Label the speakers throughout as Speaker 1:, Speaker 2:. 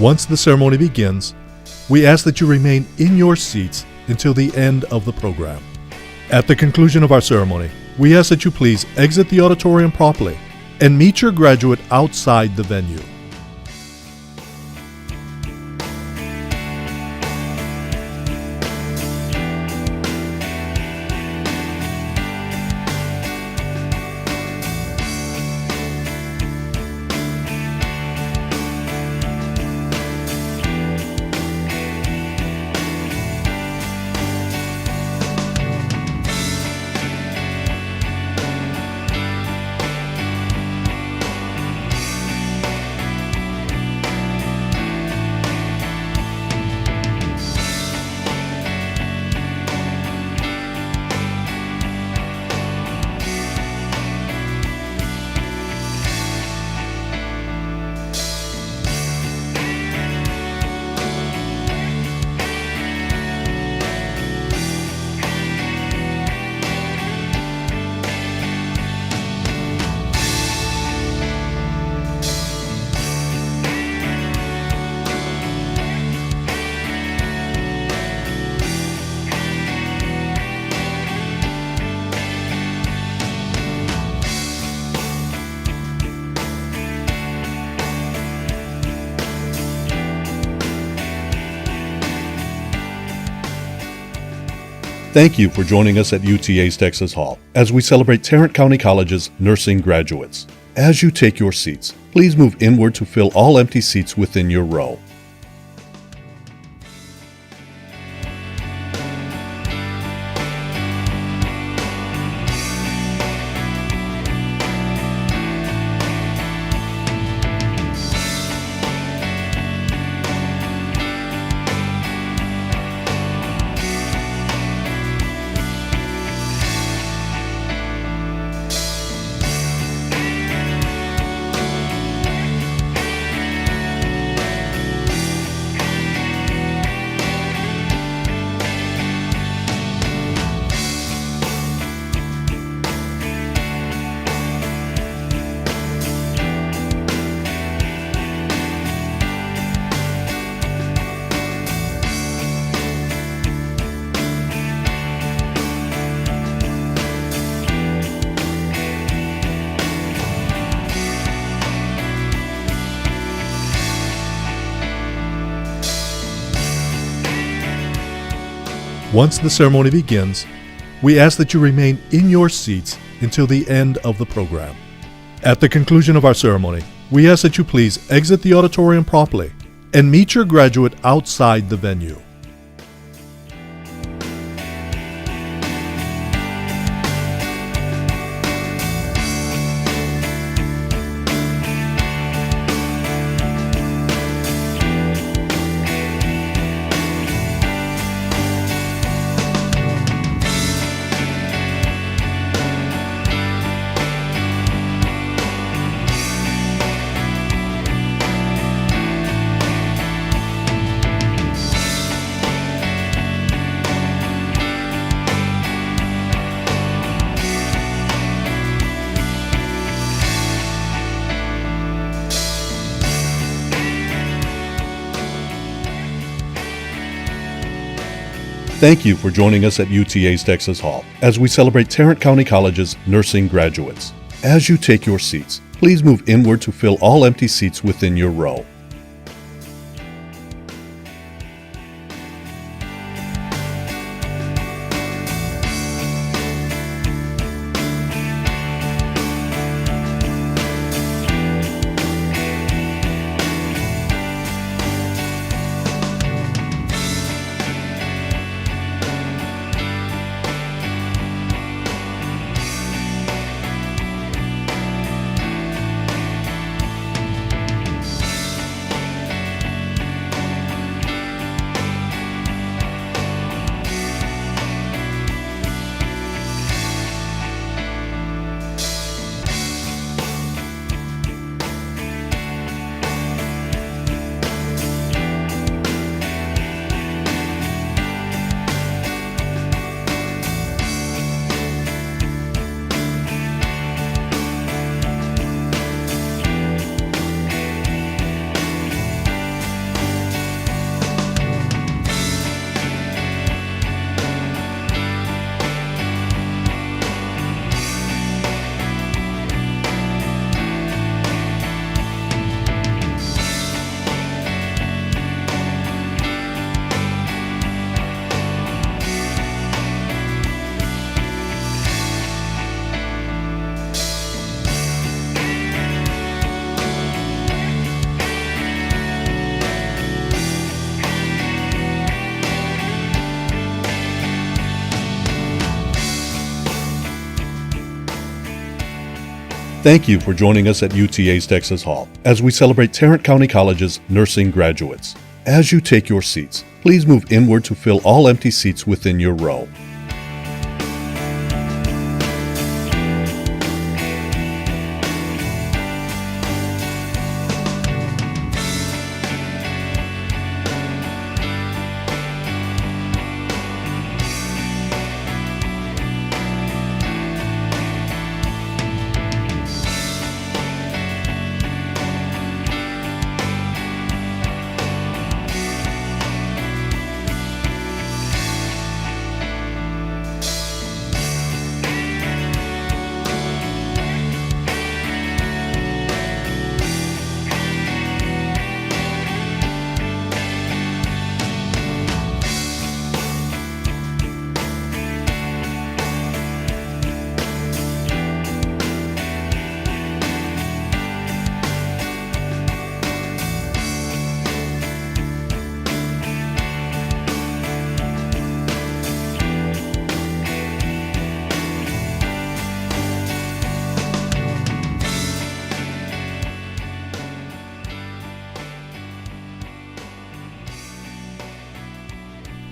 Speaker 1: Once the ceremony begins, we ask that you remain in your seats until the end of the program. At the conclusion of our ceremony, we ask that you please exit the auditorium promptly and meet your graduate outside the venue. Thank you for joining us at UTA's Texas Hall as we celebrate Tarrant County College's nursing graduates. As you take your seats, please move inward to fill all empty seats within your row. Once the ceremony begins, we ask that you remain in your seats until the end of the program. At the conclusion of our ceremony, we ask that you please exit the auditorium promptly and meet your graduate outside the venue. Thank you for joining us at UTA's Texas Hall as we celebrate Tarrant County College's nursing graduates. As you take your seats, please move inward to fill all empty seats within your row. Thank you for joining us at UTA's Texas Hall as we celebrate Tarrant County College's nursing graduates. As you take your seats, please move inward to fill all empty seats within your row.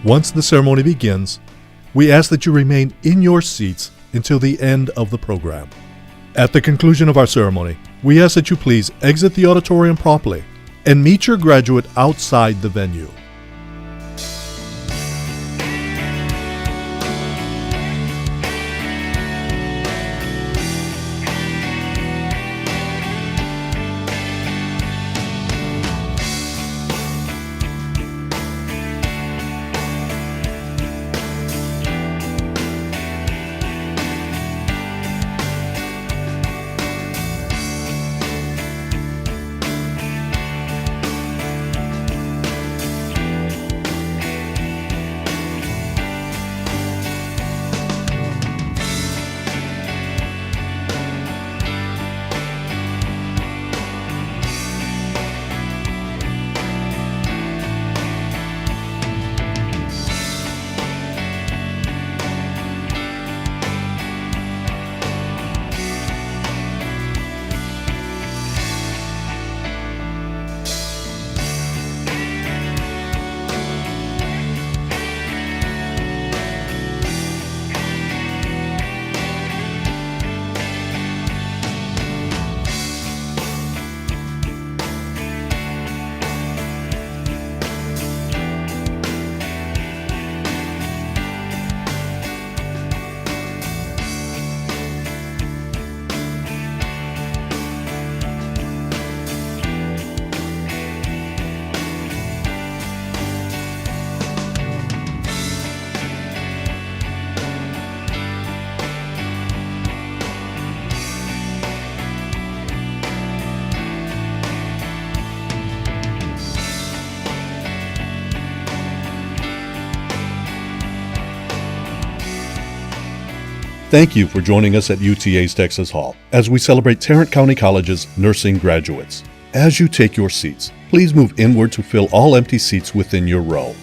Speaker 1: Once the ceremony begins, we ask that you remain in your seats until the end of the program. At the conclusion of our ceremony, we ask that you please exit the auditorium promptly and meet your graduate outside the venue. Thank you for joining us at UTA's Texas Hall as we celebrate Tarrant County College's nursing graduates. As you take your seats, please move inward to fill all empty seats within your row.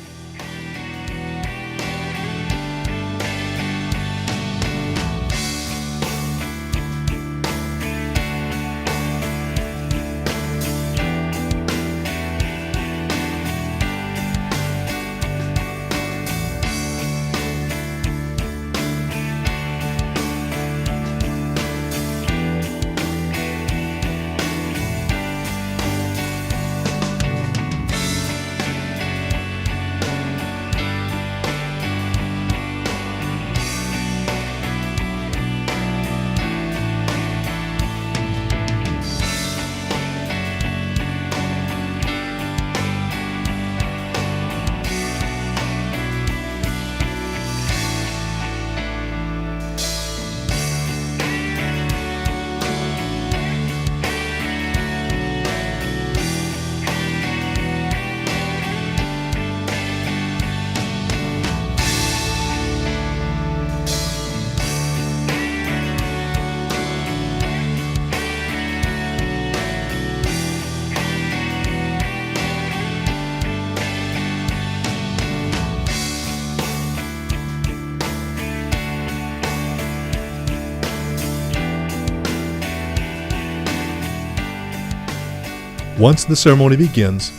Speaker 1: Once the ceremony begins,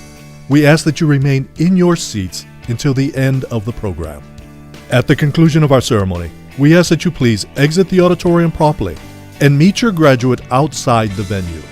Speaker 1: we ask that you remain in your seats until the end of the program. At the conclusion of our ceremony, we ask that you please exit the auditorium promptly and meet your graduate outside the venue.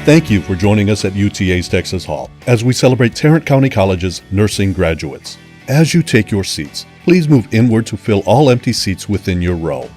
Speaker 1: Thank you for joining us at UTA's Texas Hall as we celebrate Tarrant County College's nursing graduates. As you take your seats, please move inward to fill all empty seats within your row.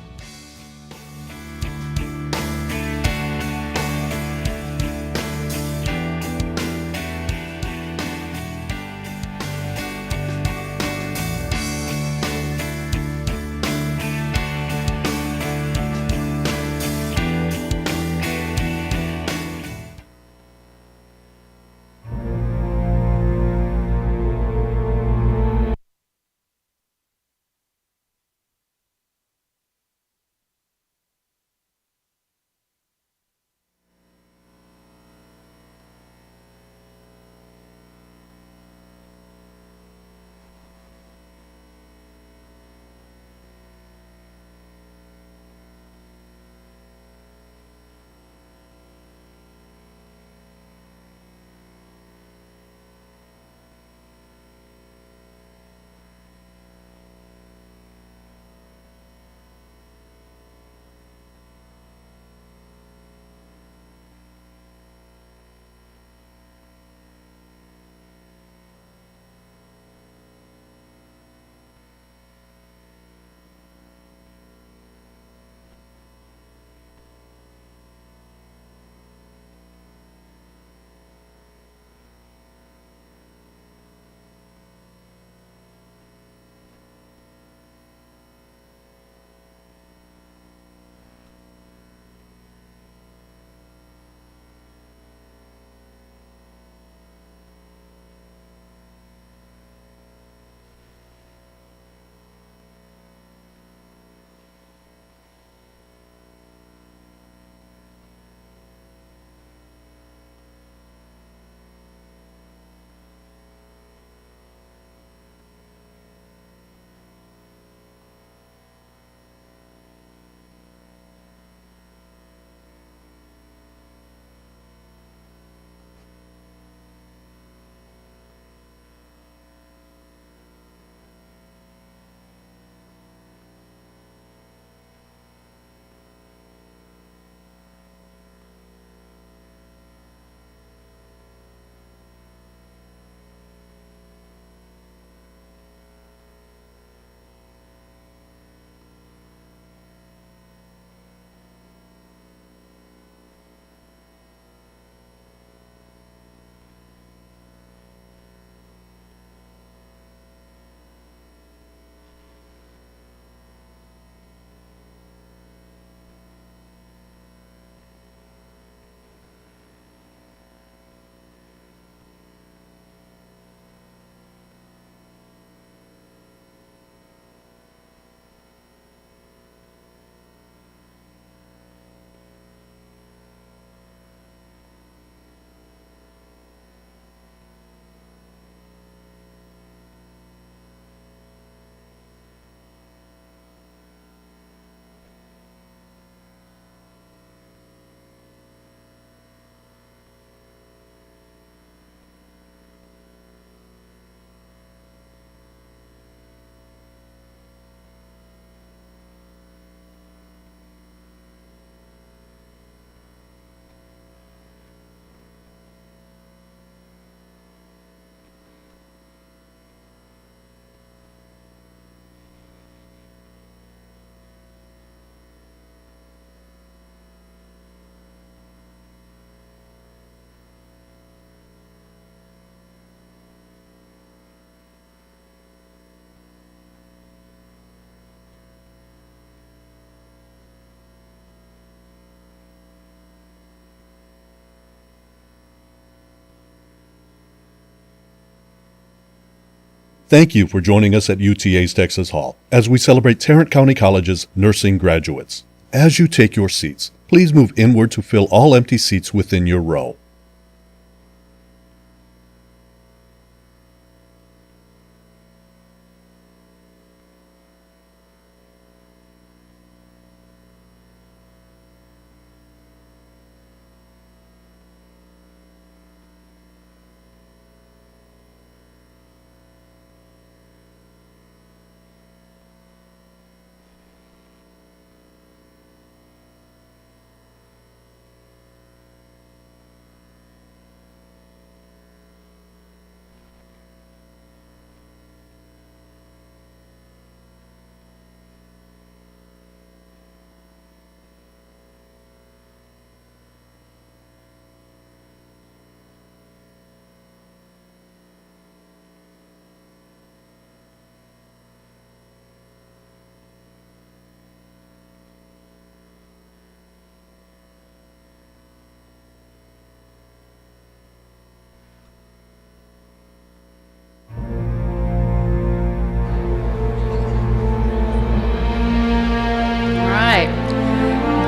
Speaker 1: Thank you for joining us at UTA's Texas Hall as we celebrate Tarrant County College's nursing graduates. As you take your seats, please move inward to fill all empty seats within your row.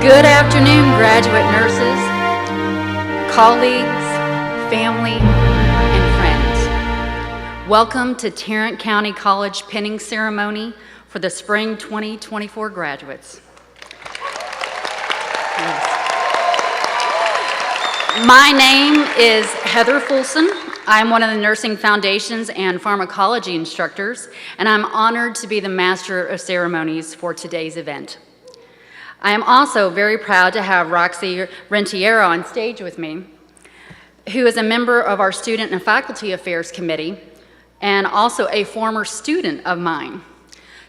Speaker 2: Good afternoon, graduate nurses, colleagues, family, and friends. Welcome to Tarrant County College pinning ceremony for the spring 2024 graduates. Yes. My name is Heather Fulson. I'm one of the Nursing Foundations and Pharmacology instructors, and I'm honored to be the Master of Ceremonies for today's event. I am also very proud to have Roxy Rentiero on stage with me, who is a member of our Student and Faculty Affairs Committee and also a former student of mine.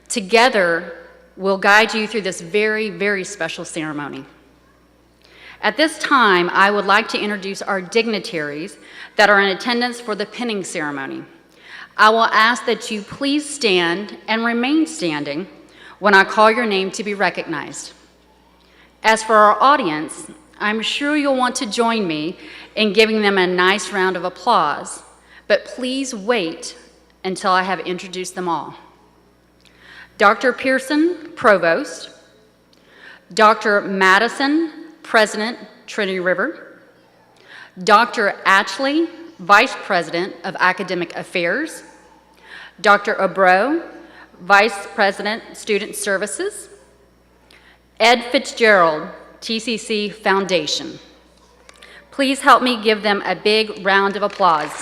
Speaker 2: Together, we'll guide you through this very, very special ceremony. At this time, I would like to introduce our dignitaries that are in attendance for the pinning ceremony. I will ask that you please stand and remain standing when I call your name to be recognized. As for our audience, I'm sure you'll want to join me in giving them a nice round of applause, but please wait until I have introduced them all. Dr. Pearson, Provost, Dr. Madison, President, Trinity River, Dr. Atchley, Vice President of Academic Affairs, Dr. Obro, Vice President, Student Services, Ed Fitzgerald, TCC Foundation. Please help me give them a big round of applause.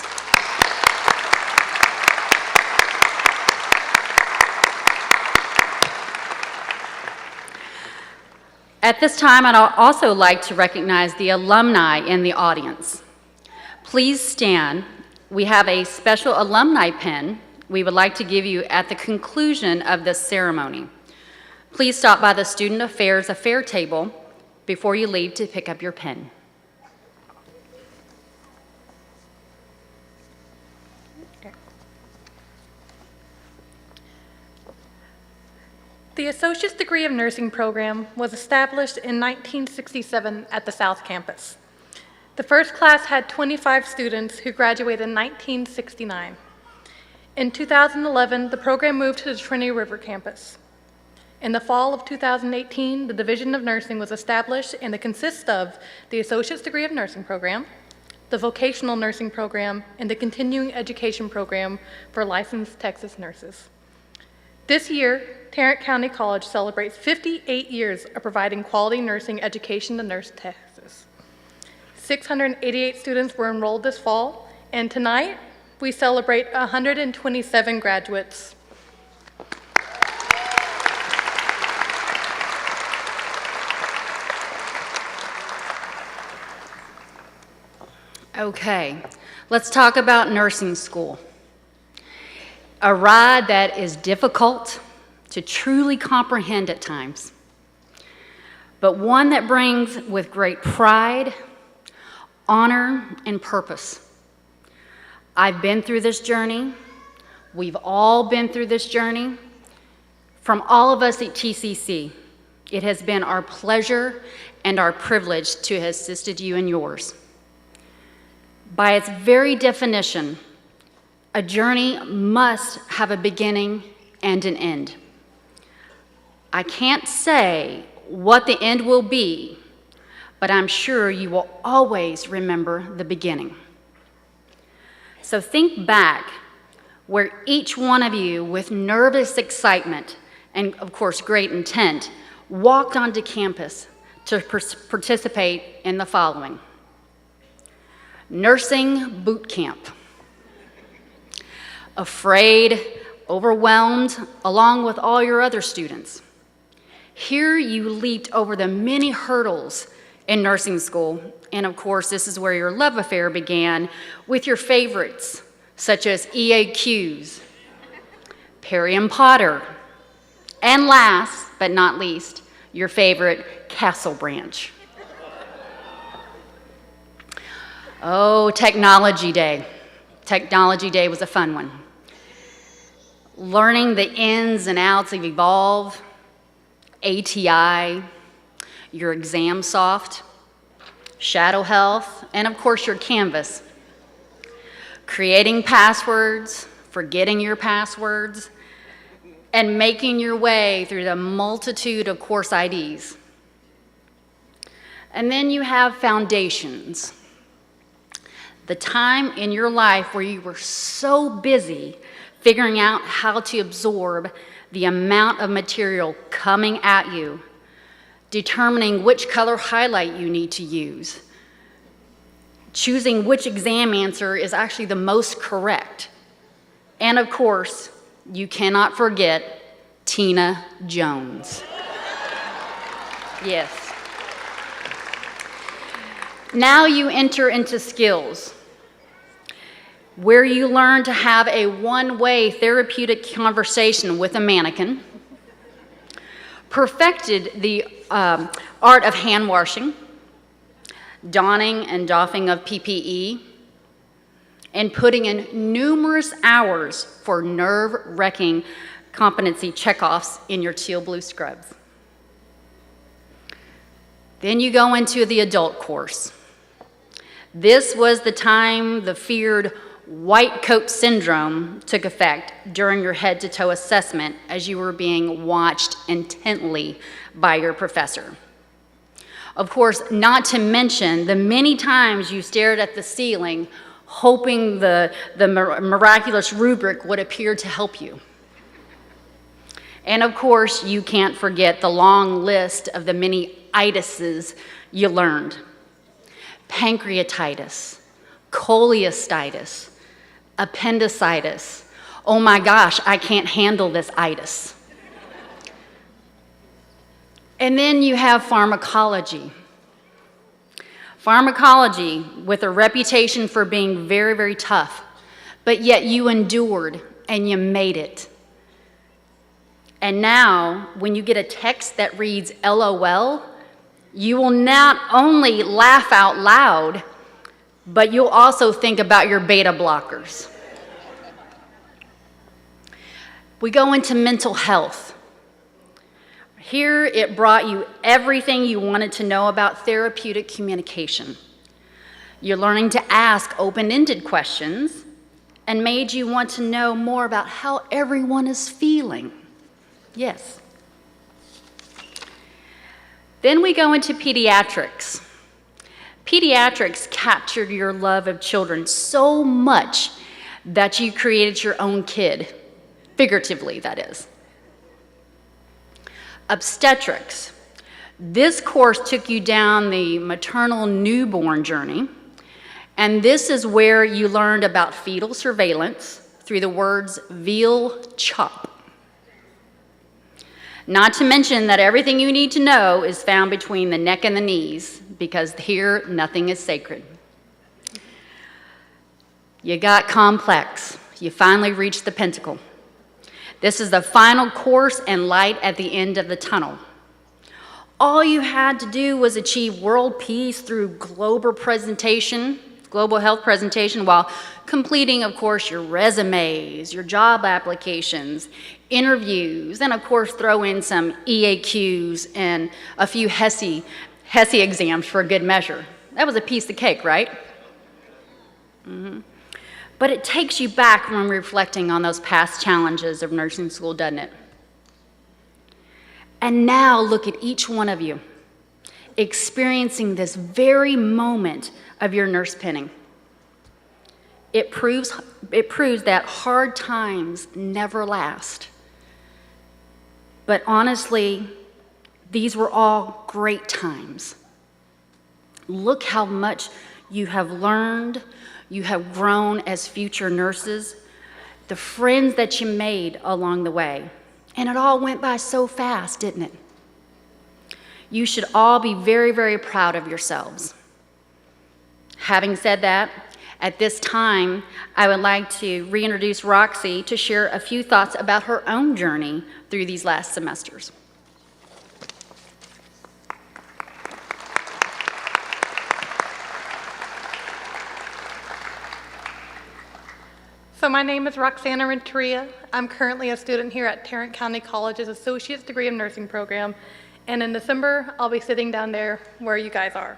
Speaker 2: At this time, I'd also like to recognize the alumni in the audience. Please stand. We have a special alumni pin we would like to give you at the conclusion of this ceremony. Please stop by the Student Affairs Affair table before you leave to pick up your pen.
Speaker 3: The Associate's Degree of Nursing program was established in 1967 at the South Campus. The first class had 25 students who graduated in 1969. In 2011, the program moved to the Trinity River campus. In the fall of 2018, the Division of Nursing was established, and it consists of the Associate's Degree of Nursing program, the Vocational Nursing program, and the Continuing Education program for licensed Texas nurses. This year, Tarrant County College celebrates 58 years of providing quality nursing education to Nurse Texas. 688 students were enrolled this fall, and tonight we celebrate 127 graduates.
Speaker 2: Okay, let's talk about nursing school. A ride that is difficult to truly comprehend at times, but one that brings with great pride, honor, and purpose. I've been through this journey. We've all been through this journey. From all of us at TCC, it has been our pleasure and our privilege to have assisted you in yours. By its very definition, A journey must have a beginning and an end. I can't say what the end will be, but I'm sure you will always remember the beginning. So think back where each one of you, with nervous excitement and, of course, great intent, walked onto campus to participate in the following: nursing boot camp. Afraid, overwhelmed, along with all your other students. Here you leaped over the many hurdles in nursing school, and of course this is where your love affair began with your favorites, such as EAQs, Perry and Potter, and last but not least, your favorite Castle Branch. Oh, Technology Day. Technology Day was a fun one. Learning the ins and outs of Evolve, ATI, your ExamSoft, Shadow Health, and of course your Canvas. Creating passwords, forgetting your passwords, and making your way through the multitude of course IDs. And then you have foundations. The time in your life where you were so busy figuring out how to absorb the amount of material coming at you, determining which color highlight you need to use, choosing which exam answer is actually the most correct. And of course, you cannot forget Tina Jones. Yes. Now you enter into skills, where you learn to have a one-way therapeutic conversation with a mannequin, perfected the art of hand washing, donning and doffing of PPE, and putting in numerous hours for nerve-wracking competency checkoffs in your teal blue scrubs. Then you go into the adult course. This was the time the feared white coat syndrome took effect during your head-to-toe assessment as you were being watched intently by your professor. Of course, not to mention the many times you stared at the ceiling hoping the miraculous rubric would appear to help you. And of course, you can't forget the long list of the many itises you learned. Pancreatitis, cholecystitis, appendicitis. Oh my gosh, I can't handle this itis. And then you have pharmacology. Pharmacology with a reputation for being very, very tough, but yet you endured and you made it. And now, when you get a text that reads LOL, you will not only laugh out loud, but you'll also think about your beta blockers. We go into mental health. Here it brought you everything you wanted to know about therapeutic communication. You're learning to ask open-ended questions and made you want to know more about how everyone is feeling. Yes. Then we go into pediatrics. Pediatrics captured your love of children so much that you created your own kid, figuratively, that is. Obstetrics. This course took you down the maternal newborn journey, and this is where you learned about fetal surveillance through the words veal chop. Not to mention that everything you need to know is found between the neck and the knees, because here nothing is sacred. You got complex. You finally reached the pinnacle. This is the final course and light at the end of the tunnel. All you had to do was achieve world peace through global health presentation, while completing, of course, your resumes, your job applications, interviews, and of course throw in some EAQs and a few HESI exams for good measure. That was a piece of cake, right? Mm-hmm. But it takes you back when reflecting on those past challenges of nursing school, doesn't it? And now look at each one of you experiencing this very moment of your nurse penning. It proves that hard times never last. But honestly, these were all great times. Look how much you have learned, you have grown as future nurses, the friends that you made along the way. And it all went by so fast, didn't it? You should all be very, very proud of yourselves. Having said that, at this time, I would like to reintroduce Roxy to share a few thoughts about her own journey through these last semesters.
Speaker 3: So my name is Roxana Renteria. I'm currently a student here at Tarrant County College's Associate's Degree of Nursing program. And in December, I'll be sitting down there where you guys are.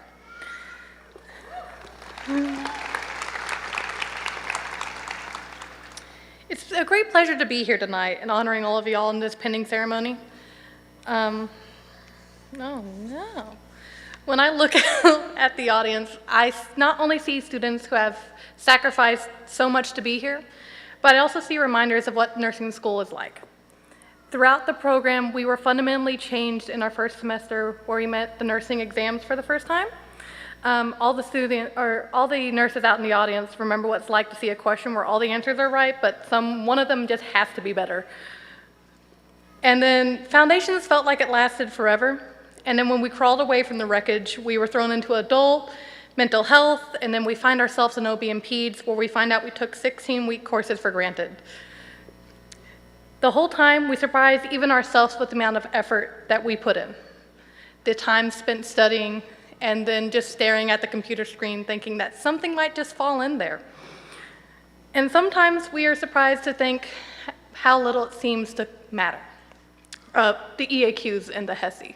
Speaker 3: It's a great pleasure to be here tonight and honoring all of y'all in this pending ceremony. Oh no. When I look at the audience, I not only see students who have sacrificed so much to be here, but I also see reminders of what nursing school is like. Throughout the program, we were fundamentally changed in our first semester where we met the nursing exams for the first time. All the nurses out in the audience remember what it's like to see a question where all the answers are right, but one of them just has to be better. And then foundations felt like it lasted forever. And then when we crawled away from the wreckage, we were thrown into adult, mental health, and then we find ourselves in OB and Peds where we find out we took 16-week courses for granted. The whole time, we surprised even ourselves with the amount of effort that we put in. The time spent studying and then just staring at the computer screen thinking that something might just fall in there. And sometimes we are surprised to think how little it seems to matter. The EAQs and the HESI.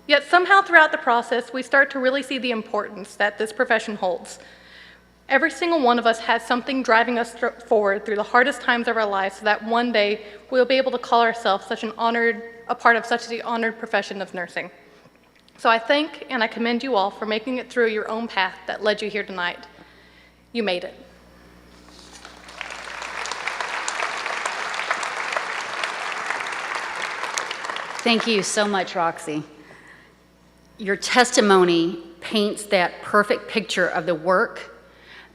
Speaker 3: Yet somehow throughout the process, we start to really see the importance that this profession holds. Every single one of us has something driving us forward through the hardest times of our lives so that one day we'll be able to call ourselves a part of such the honored profession of nursing. So I thank and I commend you all for making it through your own path that led you here tonight. You made it.
Speaker 2: Thank you so much, Roxy. Your testimony paints that perfect picture of the work,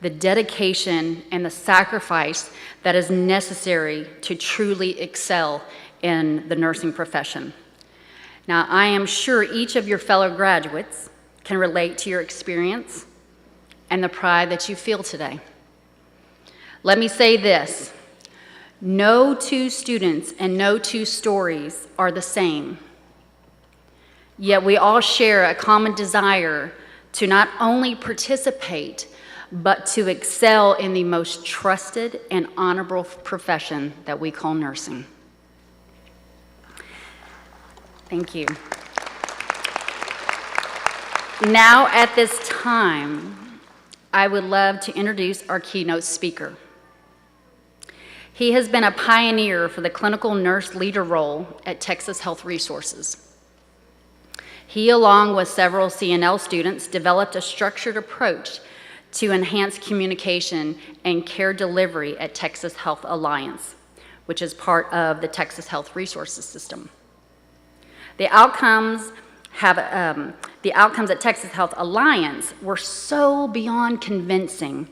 Speaker 2: the dedication, and the sacrifice that is necessary to truly excel in the nursing profession. Now, I am sure each of your fellow graduates can relate to your experience and the pride that you feel today. Let me say this: no two students and no two stories are the same. Yet we all share a common desire to not only participate, but to excel in the most trusted and honorable profession that we call nursing. Thank you. Now, at this time, I would love to introduce our keynote speaker. He has been a pioneer for the clinical nurse leader role at Texas Health Resources. He, along with several CNL students, developed a structured approach to enhance communication and care delivery at Texas Health Alliance, which is part of the Texas Health Resources system. The outcomes at Texas Health Alliance were so beyond convincing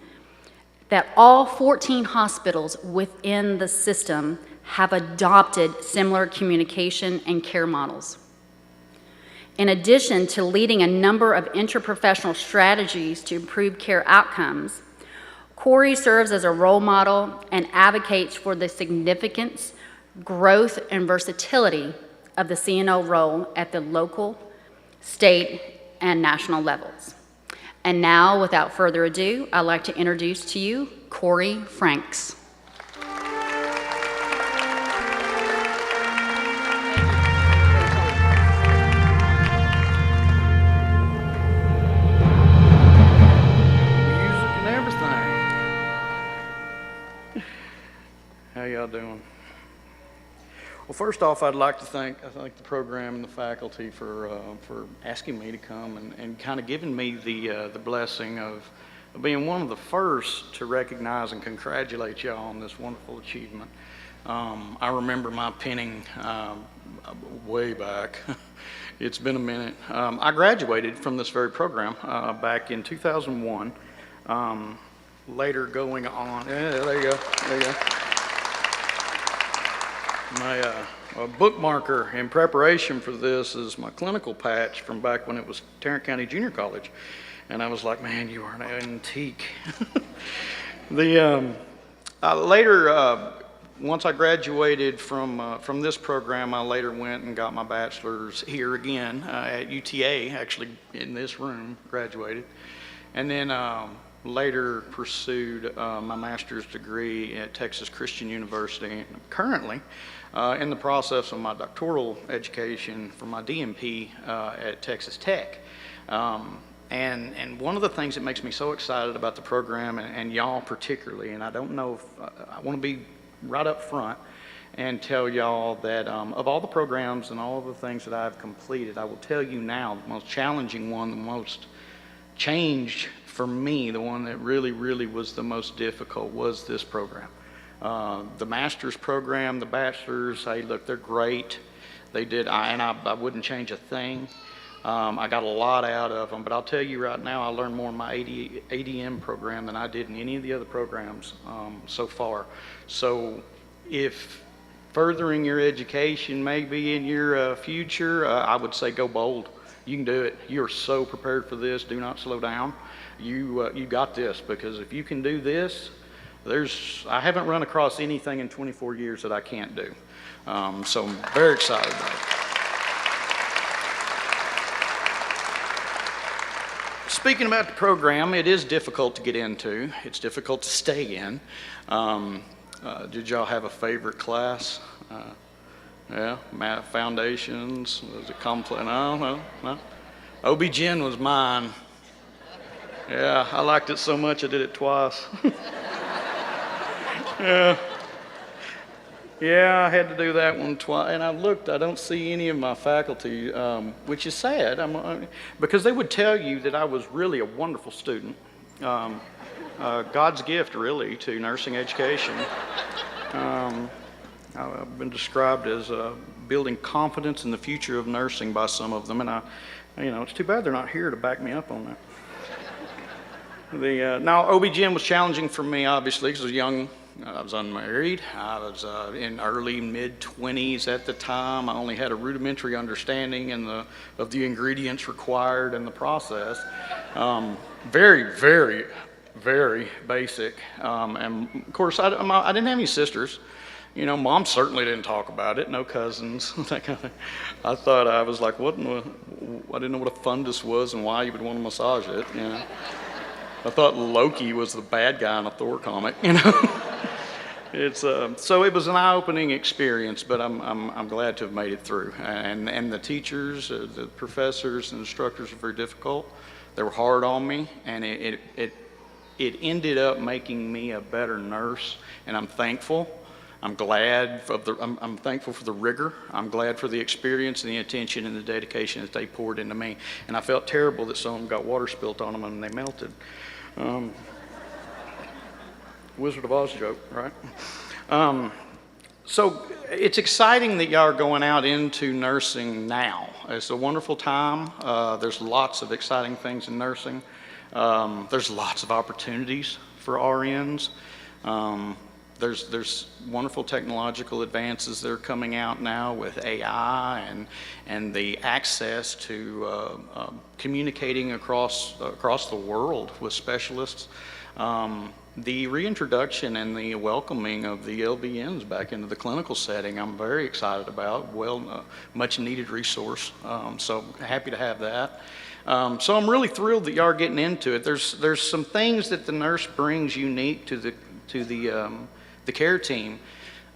Speaker 2: that all 14 hospitals within the system have adopted similar communication and care models. In addition to leading a number of interprofessional strategies to improve care outcomes, Corey serves as a role model and advocates for the significance, growth, and versatility of the CNO role at the local, state, and national levels. And now, without further ado, I'd like to introduce to you Corey Franks.
Speaker 4: Well, first off, I'd like to thank the program and the faculty for asking me to come and kind of giving me the blessing of being one of the first to recognize and congratulate y'all on this wonderful achievement. I remember my penning way back. It's been a minute. I graduated from this very program back in 2001. Later going on, there you go. My bookmarker in preparation for this is my clinical patch from back when it was Tarrant County Junior College. And I was like, man, you are an antique. Later, once I graduated from this program, I later went and got my bachelor's here again at UTA, actually in this room, graduated. And then later pursued my master's degree at Texas Christian University. And currently in the process of my doctoral education for my DMP at Texas Tech. And one of the things that makes me so excited about the program, and y'all particularly, and I don't know if I want to be right up front and tell y'all that of all the programs and all of the things that I've completed, I will tell you now the most challenging one, the most changed for me, the one that really, really was the most difficult was this program. The master's program, the bachelor's, hey, look, they're great. They did, I wouldn't change a thing. I got a lot out of them, but I'll tell you right now, I learned more in my ADM program than I did in any of the other programs so far. So if furthering your education may be in your future, I would say go bold. You can do it. You're so prepared for this. Do not slow down. You got this, because if you can do this, I haven't run across anything in 24 years that I can't do. So I'm very excited about it. Speaking about the program, it is difficult to get into. It's difficult to stay in. Did y'all have a favorite class? Yeah, math foundations. Was it complex? No. OB-GYN was mine. Yeah, I liked it so much I did it twice. Yeah, I had to do that one twice, and I looked, I don't see any of my faculty, which is sad, because they would tell you that I was really a wonderful student. God's gift, really, to nursing education. I've been described as building confidence in the future of nursing by some of them, and it's too bad they're not here to back me up on that. Now, OB-GYN was challenging for me, obviously, because I was young. I was unmarried. I was in early mid-20s at the time. I only had a rudimentary understanding of the ingredients required in the process. Very, very, very basic. And of course, I didn't have any sisters. Mom certainly didn't talk about it. No cousins. That kind of thing. I thought, I was like, I didn't know what a fundus was and why you would want to massage it. I thought Loki was the bad guy in a Thor comic. So it was an eye-opening experience, but I'm glad to have made it through. And the teachers, the professors, and instructors were very difficult. They were hard on me, and it ended up making me a better nurse. And I'm thankful. I'm thankful for the rigor. I'm glad for the experience and the attention and the dedication that they poured into me. And I felt terrible that some of them got water spilt on them and they melted. Wizard of Oz joke, right? So it's exciting that y'all are going out into nursing now. It's a wonderful time. There's lots of exciting things in nursing. There's lots of opportunities for RNs. There's wonderful technological advances that are coming out now with AI and the access to communicating across the world with specialists. The reintroduction and the welcoming of the LVNs back into the clinical setting, I'm very excited about. Much needed resource. So happy to have that. So I'm really thrilled that y'all are getting into it. There's some things that the nurse brings unique to the care team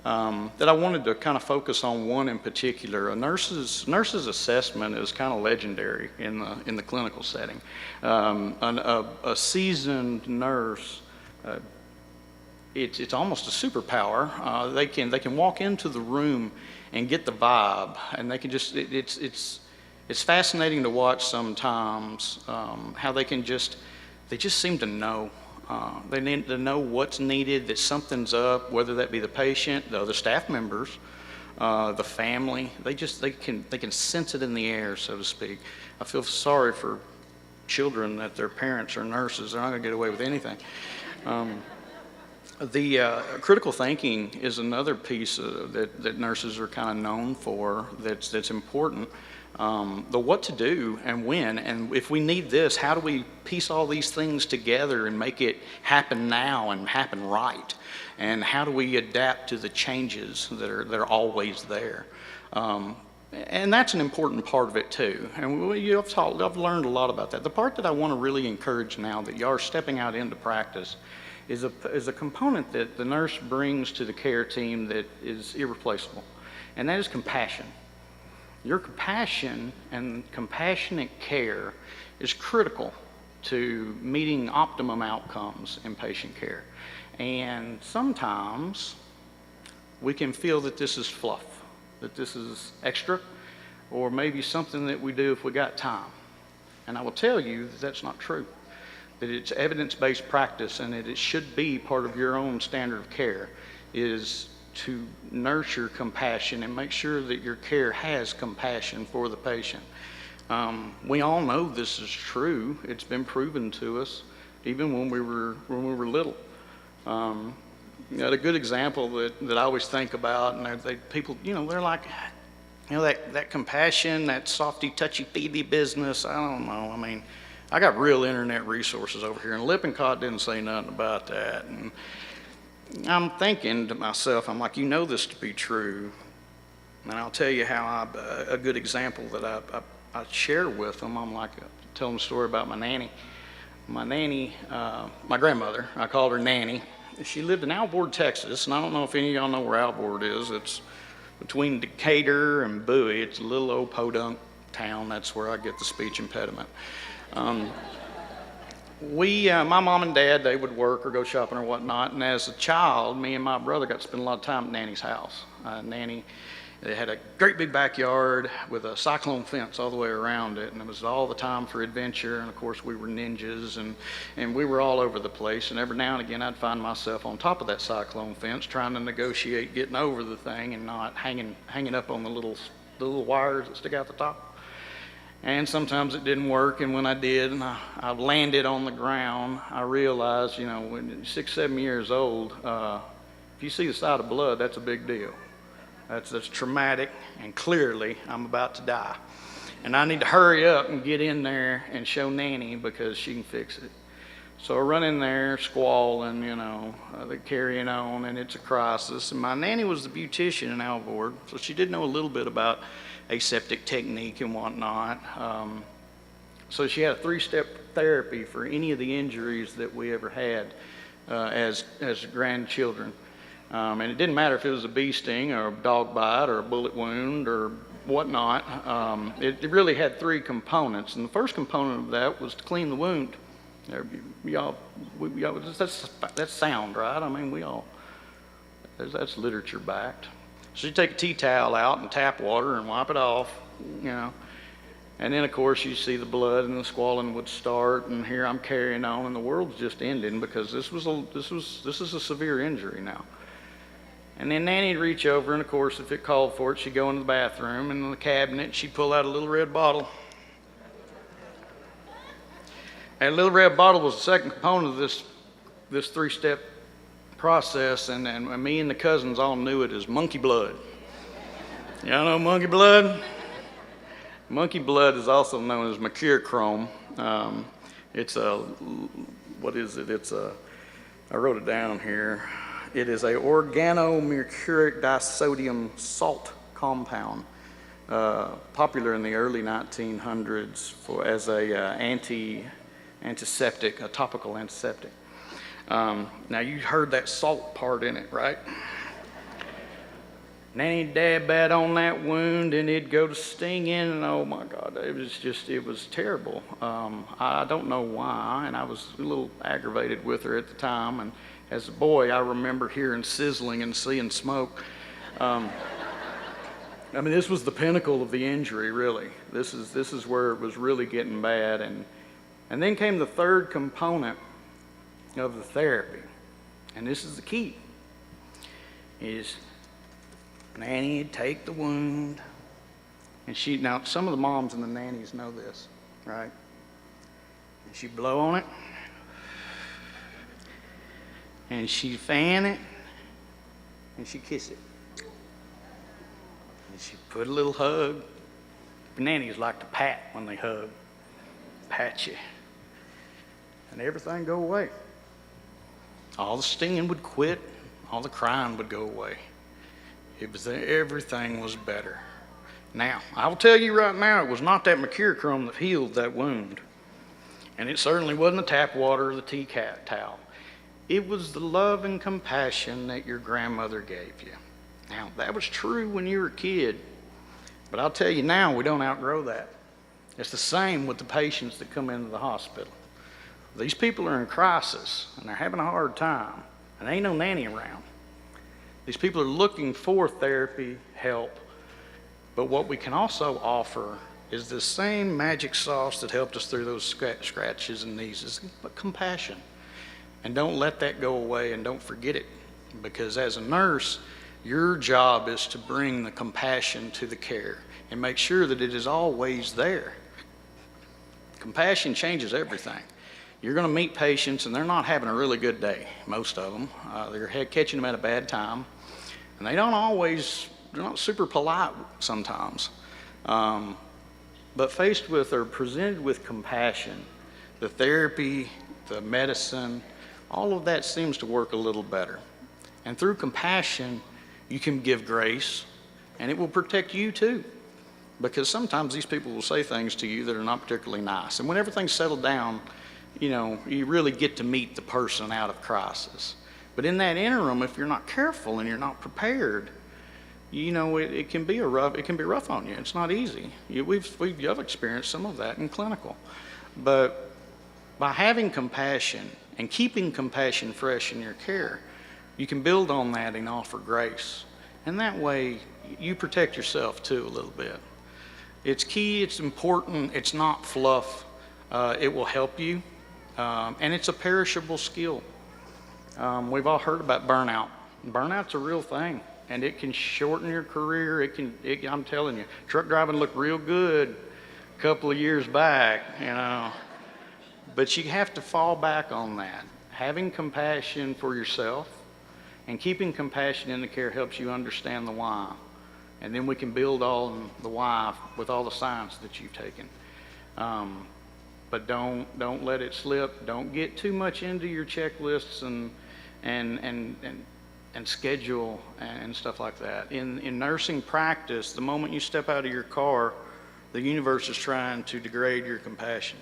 Speaker 4: that I wanted to kind of focus on one in particular. A nurse's assessment is kind of legendary in the clinical setting. A seasoned nurse it's almost a superpower. They can walk into the room and get the vibe, and they can just it's fascinating to watch sometimes how they just seem to know. They need to know what's needed, that something's up, whether that be the patient, the other staff members, the family. They can sense it in the air, so to speak. I feel sorry for children that their parents are nurses. They're not going to get away with anything. The critical thinking is another piece that nurses are kind of known for that's important. The what to do and when, and if we need this, how do we piece all these things together and make it happen now and happen right? And how do we adapt to the changes that are always there? And that's an important part of it too. And I've learned a lot about that. The part that I want to really encourage now that y'all are stepping out into practice is a component that the nurse brings to the care team that is irreplaceable, and that is compassion. Your compassion and compassionate care is critical to meeting optimum outcomes in patient care. And sometimes we can feel that this is fluff, that this is extra, or maybe something that we do if we got time. And I will tell you that that's not true, that it's evidence-based practice and that it should be part of your own standard of care, is to nurture compassion and make sure that your care has compassion for the patient. We all know this is true. It's been proven to us, even when we were little. A good example that I always think about, and people, they're like, that compassion, that softy, touchy-feely business. I don't know. I mean, I got real internet resources over here, and Lippincott didn't say nothing about that. And I'm thinking to myself, I'm like, this to be true. And I'll tell you how a good example that I share with them. I'm like, telling a story about my nanny. My nanny, my grandmother, I called her Nanny. She lived in Alvord, Texas, and I don't know if any of y'all know where Alvord is. It's between Decatur and Bowie. It's a little old podunk town. That's where I get the speech impediment. My mom and dad, they would work or go shopping or whatnot, and as a child, me and my brother got to spend a lot of time at Nanny's house. Nanny, they had a great big backyard with a cyclone fence all the way around it, and it was all the time for adventure, and of course we were ninjas, and we were all over the place, and every now and again I'd find myself on top of that cyclone fence trying to negotiate getting over the thing and not hanging up on the little wires that stick out the top. And sometimes it didn't work, and when I did, and I landed on the ground, I realized, when 6, 7 years old, if you see the sight of blood, that's a big deal. That's traumatic, and clearly I'm about to die. And I need to hurry up and get in there and show Nanny because she can fix it. So I run in there squalling, they're carrying on, and it's a crisis. And my nanny was the beautician in Alvord, so she did know a little bit about aseptic technique and whatnot. So she had a 3-step therapy for any of the injuries that we ever had as grandchildren. And it didn't matter if it was a bee sting or a dog bite or a bullet wound or whatnot. It really had 3 components. And the first component of that was to clean the wound. That's sound, right? I mean, that's literature backed. So you take a tea towel out and tap water and wipe it off, And then, of course, you see the blood and the squalling would start, and here I'm carrying on, and the world's just ending because this is a severe injury now. And then Nanny'd reach over, and of course, if it called for it, she'd go into the bathroom, and in the cabinet, she'd pull out a little red bottle. And a little red bottle was the second component of this 3-step process, and me and the cousins all knew it as monkey blood. Y'all know monkey blood? Monkey blood is also known as mercurochrome. I wrote it down here. It is a organomercuric disodium salt compound, popular in the early 1900s as a antiseptic, a topical antiseptic. Now you heard that salt part in it, right? Nanny dab that on that wound and it'd go to stinging, and oh my God, it was terrible. I don't know why, and I was a little aggravated with her at the time, As a boy, I remember hearing sizzling and seeing smoke. I mean, this was the pinnacle of the injury, really. This is where it was really getting bad. And then came the third component of the therapy. And this is the key. Is Nanny would take the wound, and now some of the moms and the nannies know this, right? And she'd blow on it, and she'd fan it, and she'd kiss it. And she'd put a little hug. Nannies like to pat when they hug, pat you, and everything go away. All the stinging would quit, all the crying would go away. Everything was better. Now, I will tell you right now, it was not that mercurochrome that healed that wound. And it certainly wasn't the tap water or the tea towel. It was the love and compassion that your grandmother gave you. Now, that was true when you were a kid, but I'll tell you now, we don't outgrow that. It's the same with the patients that come into the hospital. These people are in crisis, and they're having a hard time, and there ain't no nanny around. These people are looking for therapy, help, but what we can also offer is the same magic sauce that helped us through those scratches and knees, but compassion. And don't let that go away, and don't forget it, because as a nurse, your job is to bring the compassion to the care and make sure that it is always there. Compassion changes everything. You're going to meet patients, and they're not having a really good day, most of them. They're catching them at a bad time. And they're not super polite sometimes. But faced with or presented with compassion, the therapy, the medicine, all of that seems to work a little better. And through compassion, you can give grace, and it will protect you too. Because sometimes these people will say things to you that are not particularly nice. And when everything's settled down, you really get to meet the person out of crisis. But in that interim, if you're not careful and you're not prepared, it can be rough on you. It's not easy. You've experienced some of that in clinical. But by having compassion and keeping compassion fresh in your care, you can build on that and offer grace. And that way, you protect yourself too a little bit. It's key, it's important, it's not fluff. It will help you, and it's a perishable skill. We've all heard about burnout. Burnout's a real thing, and it can shorten your career. I'm telling you, truck driving looked real good a couple of years back, but you have to fall back on that. Having compassion for yourself and keeping compassion in the care helps you understand the why. And then we can build on the why with all the science that you've taken. But don't let it slip. Don't get too much into your checklists and schedule and stuff like that. In nursing practice, the moment you step out of your car, the universe is trying to degrade your compassion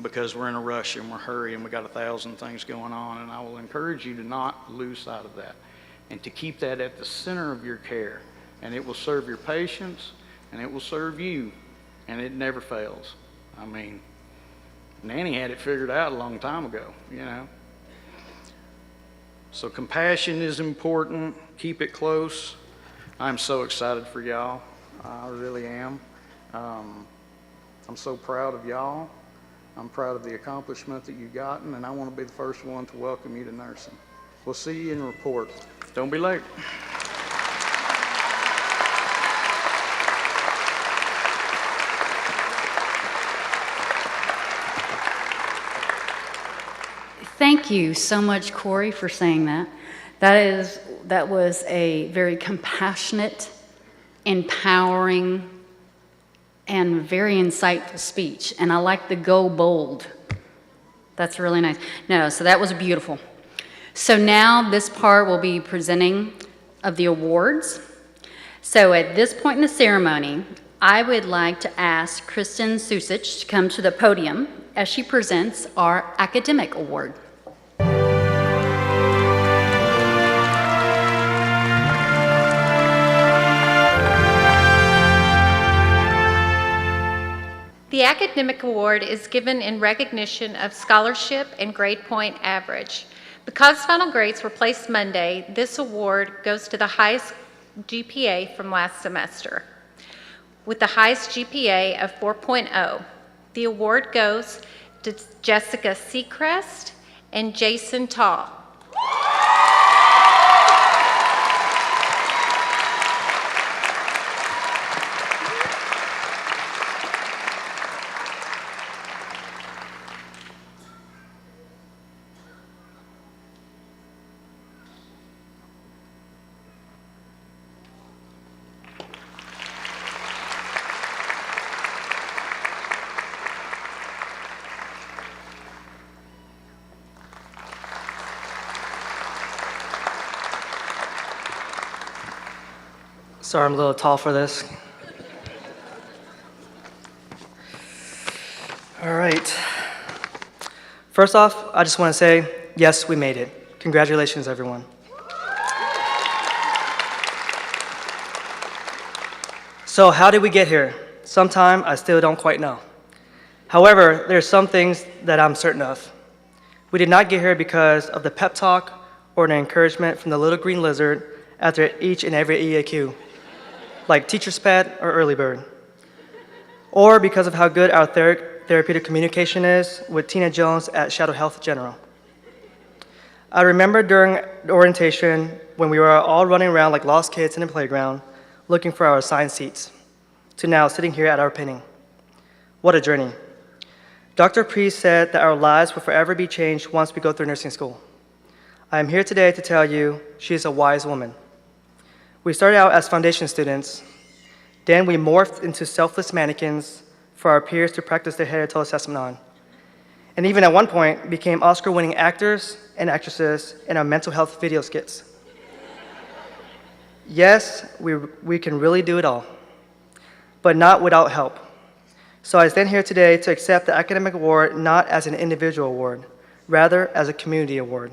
Speaker 4: because we're in a rush and we're hurrying and we got 1,000 things going on. And I will encourage you to not lose sight of that and to keep that at the center of your care. And it will serve your patients, and it will serve you, and it never fails. I mean, Nanny had it figured out a long time ago, So compassion is important. Keep it close. I'm so excited for y'all. I really am. I'm so proud of y'all. I'm proud of the accomplishment that you've gotten, and I want to be the first one to welcome you to nursing. We'll see you in report. Don't be late.
Speaker 2: Thank you so much, Corey, for saying that. That was a very compassionate, empowering, and very insightful speech. And I like the go bold. That's really nice. So that was beautiful. So now this part will be presenting of the awards. So at this point in the ceremony, I would like to ask Kristen Susich to come to the podium as she presents our academic award.
Speaker 5: The academic award is given in recognition of scholarship and grade point average. Because final grades were placed Monday, this award goes to the highest GPA from last semester. With the highest GPA of 4.0, the award goes to Jessica Seacrest and Jason Tall.
Speaker 6: Sorry, I'm a little tall for this. All right. First off, I just want to say, yes, we made it. Congratulations, everyone. So how did we get here? Sometime I still don't quite know. However, there are some things that I'm certain of. We did not get here because of the pep talk or the encouragement from the little green lizard after each and every EAQ, like teacher's pet or early bird, or because of how good our therapeutic communication is with Tina Jones at Shadow Health General. I remember during the orientation when we were all running around like lost kids in the playground looking for our assigned seats, to now sitting here at our pinning. What a journey. Dr. Priest said that our lives will forever be changed once we go through nursing school. I am here today to tell you she is a wise woman. We started out as foundation students, then we morphed into selfless mannequins for our peers to practice their head-to-toe assessment on, and even at one point became Oscar-winning actors and actresses in our mental health video skits. Yes, we can really do it all, but not without help. So I stand here today to accept the academic award not as an individual award, rather as a community award.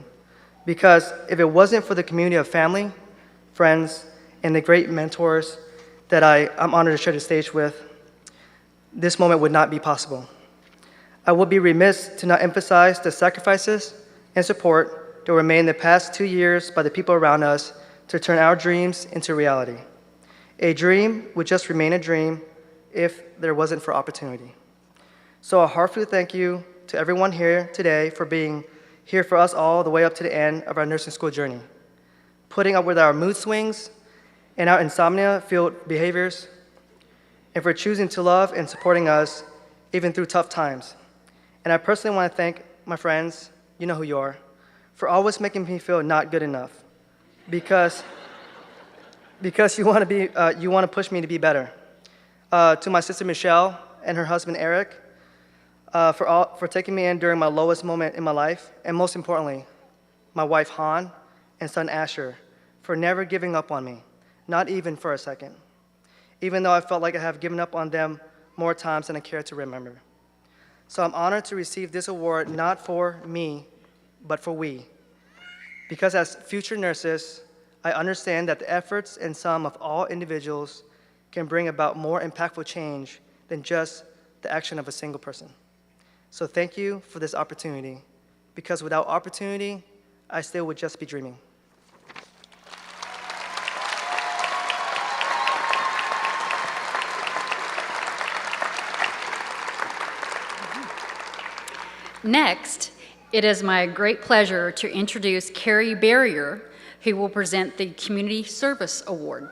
Speaker 6: Because if it wasn't for the community of family, friends, and the great mentors that I'm honored to share the stage with, this moment would not be possible. I would be remiss to not emphasize the sacrifices and support that were made in the past 2 years by the people around us to turn our dreams into reality. A dream would just remain a dream if there wasn't for opportunity. So a heartfelt thank you to everyone here today for being here for us all the way up to the end of our nursing school journey, putting up with our mood swings and our insomnia-filled behaviors, and for choosing to love and supporting us even through tough times. And I personally want to thank my friends, you know who you are, for always making me feel not good enough, because you want to push me to be better. To my sister Michelle and her husband Eric, for taking me in during my lowest moment in my life, and most importantly, my wife Han and son Asher, for never giving up on me, not even for a second, even though I felt like I have given up on them more times than I care to remember. So I'm honored to receive this award not for me, but for we. Because as future nurses, I understand that the efforts and sum of all individuals can bring about more impactful change than just the action of a single person. So thank you for this opportunity, because without opportunity, I still would just be dreaming.
Speaker 2: Next, it is my great pleasure to introduce Carrie Barrier, who will present the Community Service Award.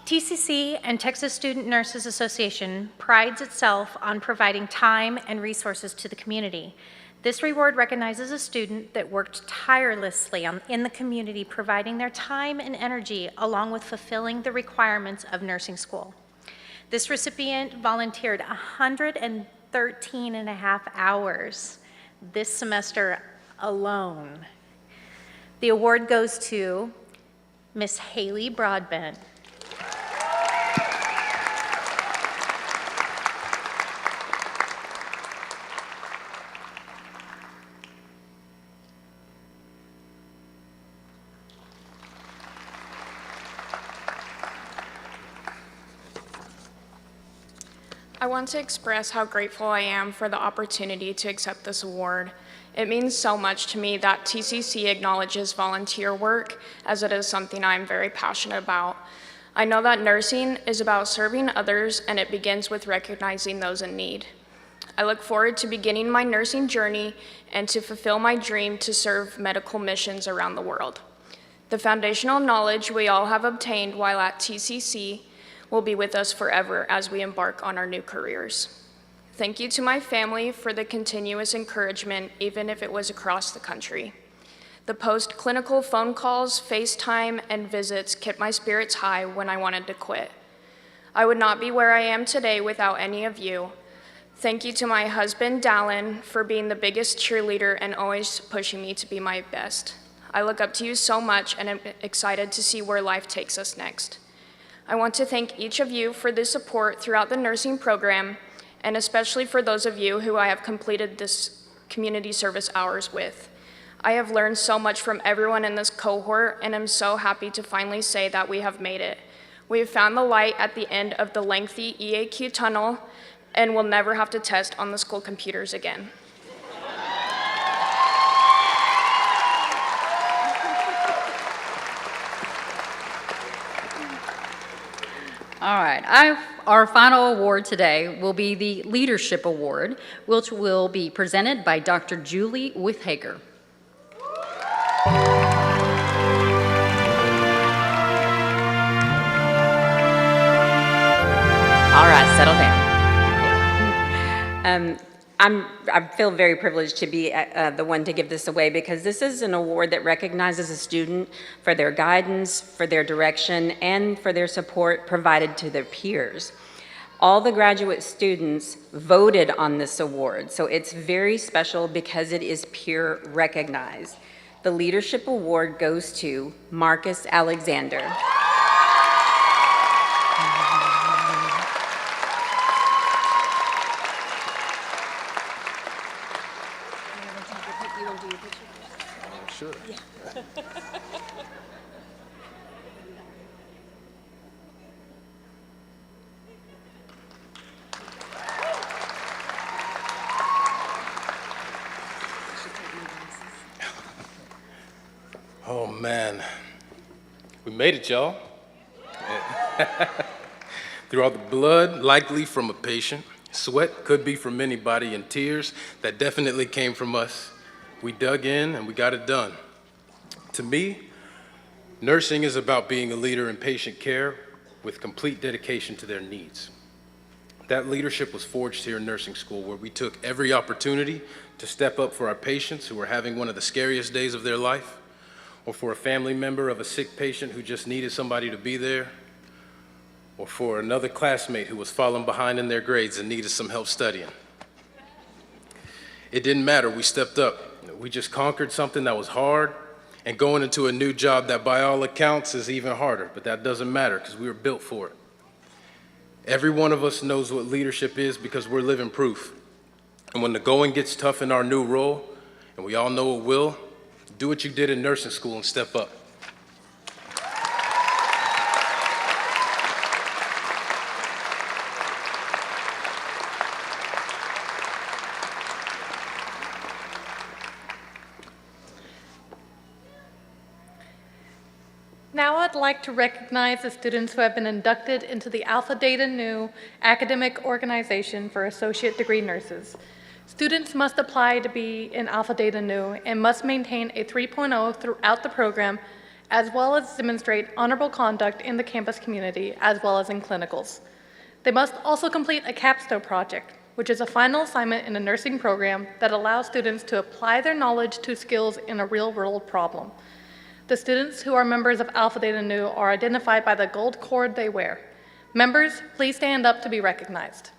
Speaker 5: TCC and Texas Student Nurses Association prides itself on providing time and resources to the community. This reward recognizes a student that worked tirelessly in the community, providing their time and energy along with fulfilling the requirements of nursing school. This recipient volunteered 113 and a half hours this semester alone. The award goes to Miss Haley Broadbent.
Speaker 7: I want to express how grateful I am for the opportunity to accept this award. It means so much to me that TCC acknowledges volunteer work, as it is something I'm very passionate about. I know that nursing is about serving others, and it begins with recognizing those in need. I look forward to beginning my nursing journey and to fulfill my dream to serve medical missions around the world. The foundational knowledge we all have obtained while at TCC will be with us forever as we embark on our new careers. Thank you to my family for the continuous encouragement, even if it was across the country. The post-clinical phone calls, FaceTime, and visits kept my spirits high when I wanted to quit. I would not be where I am today without any of you. Thank you to my husband, Dallin, for being the biggest cheerleader and always pushing me to be my best. I look up to you so much and am excited to see where life takes us next. I want to thank each of you for the support throughout the nursing program, and especially for those of you who I have completed this community service hours with. I have learned so much from everyone in this cohort, and I'm so happy to finally say that we have made it. We have found the light at the end of the lengthy EAQ tunnel, and will never have to test on the school computers again.
Speaker 2: All right, our final award today will be the Leadership Award, which will be presented by Dr. Julie Withhager.
Speaker 8: All right, settle down. I feel very privileged to be the one to give this away, because this is an award that recognizes a student for their guidance, for their direction, and for their support provided to their peers. All the graduate students voted on this award, so it's very special because it is peer recognized. The Leadership Award goes to Marcus Alexander.
Speaker 9: Sure. Yeah. Oh man, we made it, y'all. Through all the blood, likely from a patient, sweat could be from anybody, and tears that definitely came from us. We dug in and we got it done. To me, nursing is about being a leader in patient care with complete dedication to their needs. That leadership was forged here in nursing school, where we took every opportunity to step up for our patients who were having one of the scariest days of their life, or for a family member of a sick patient who just needed somebody to be there, or for another classmate who was falling behind in their grades and needed some help studying. It didn't matter, we stepped up. We just conquered something that was hard, and going into a new job that by all accounts is even harder, but that doesn't matter because we were built for it. Every one of us knows what leadership is because we're living proof. And when the going gets tough in our new role, and we all know it will, do what you did in nursing school and step up.
Speaker 3: Now I'd like to recognize the students who have been inducted into the Alpha Data Nu Academic Organization for Associate Degree Nurses. Students must apply to be in Alpha Data Nu and must maintain a 3.0 throughout the program, as well as demonstrate honorable conduct in the campus community, as well as in clinicals. They must also complete a capstone project, which is a final assignment in a nursing program that allows students to apply their knowledge to skills in a real-world problem. The students who are members of Alpha Data Nu are identified by the gold cord they wear. Members, please stand up to be recognized.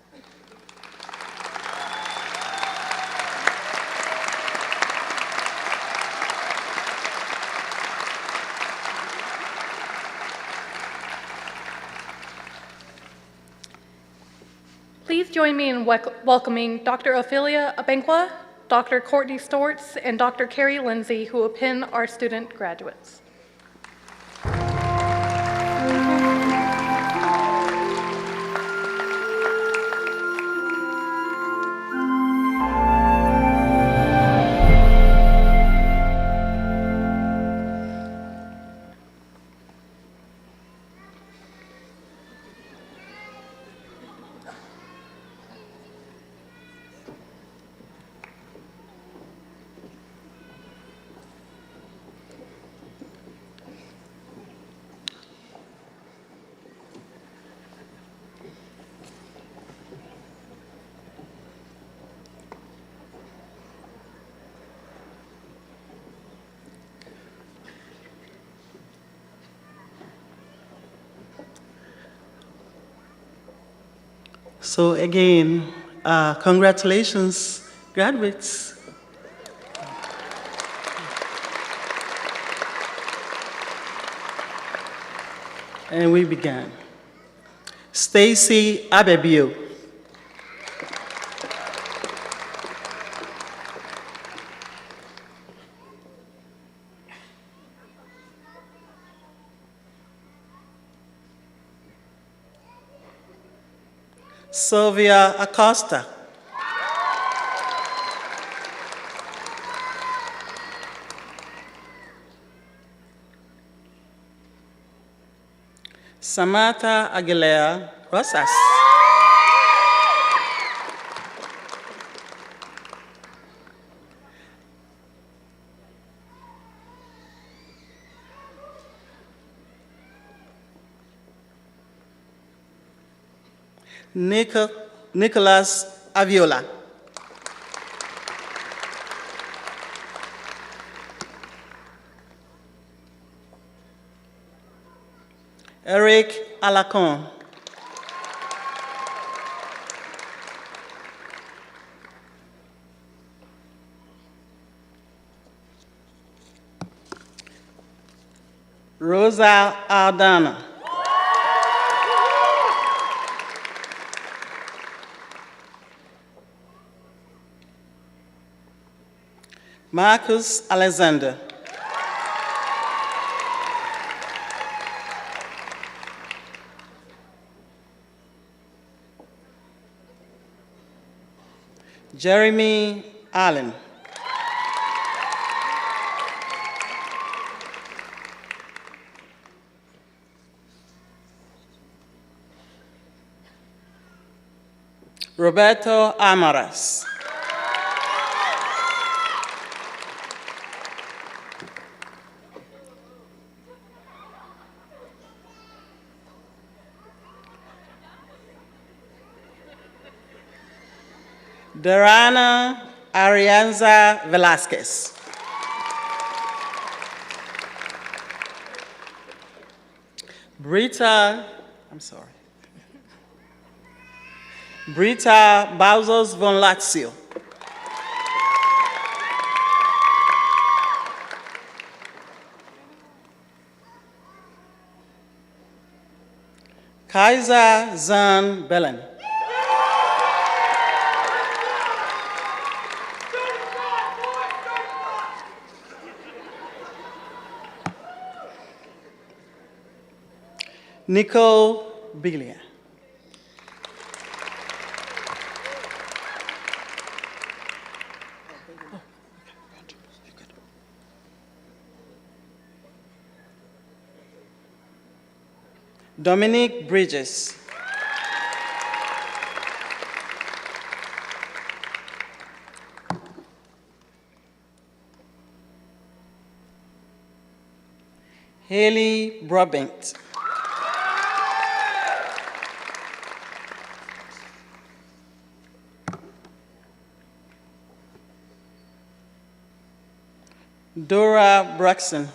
Speaker 3: Please join me in welcoming Dr. Ophelia Abenkwa, Dr. Courtney Stortz, and Dr. Carrie Lindsay, who will pin our student graduates.
Speaker 10: So again, congratulations, graduates. And we began. Stacy Abebio. Sylvia Acosta. Samantha Aguilera Rosas. Nicholas Aviola. Eric Alacon. Rosa Aldana. Marcus Alexander. Jeremy Allen. Roberto Amaras. Darana Arianza Velasquez. Brita Bauzos von Lazio. Kaiser Zan Belen. Nicole Biglia. Dominique Bridges. Haley Brabant. Dora Braxton.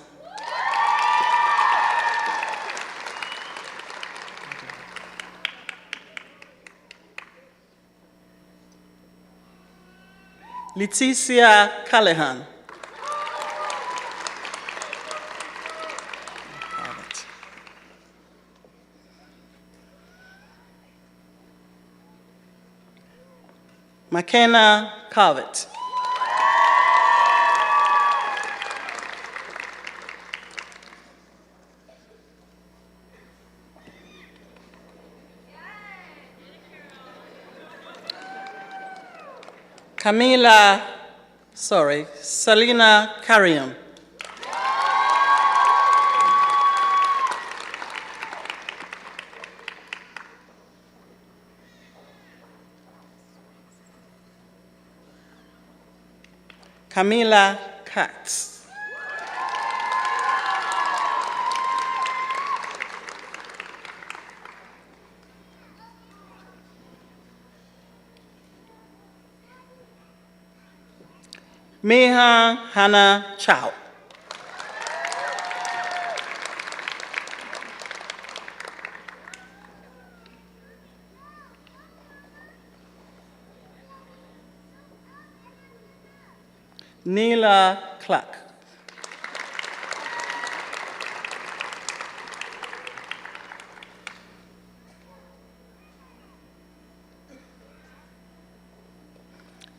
Speaker 10: Leticia Callahan. McKenna Carvett. Selena Carrion. Camila Katz. Meha Hannah Chow. Neela Clark.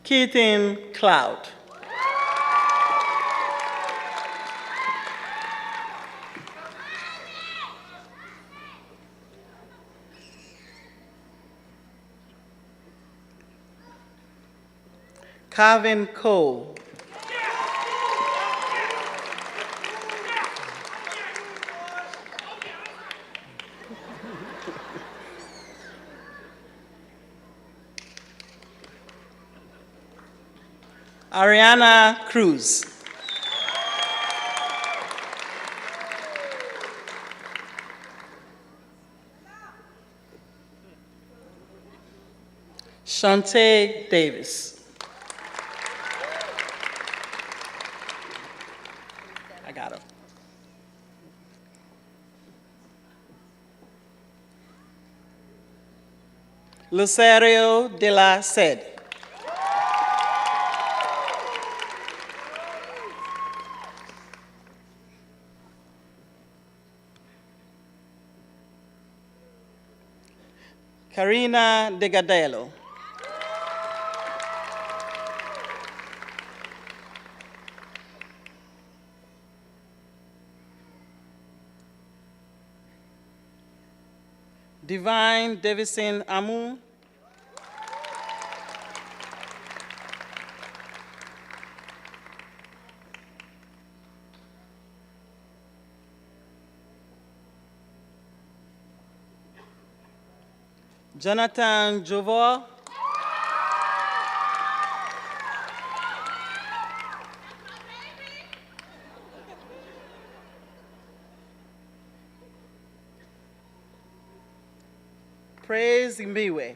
Speaker 10: Keaton Cloud. Calvin Cole. Ariana Cruz. Shantae Davis. I got her. Lucerio de la Sed. Karina Degadelo. Divine Davison Amu. Jonathan Jovoa. Praise Imbiwe.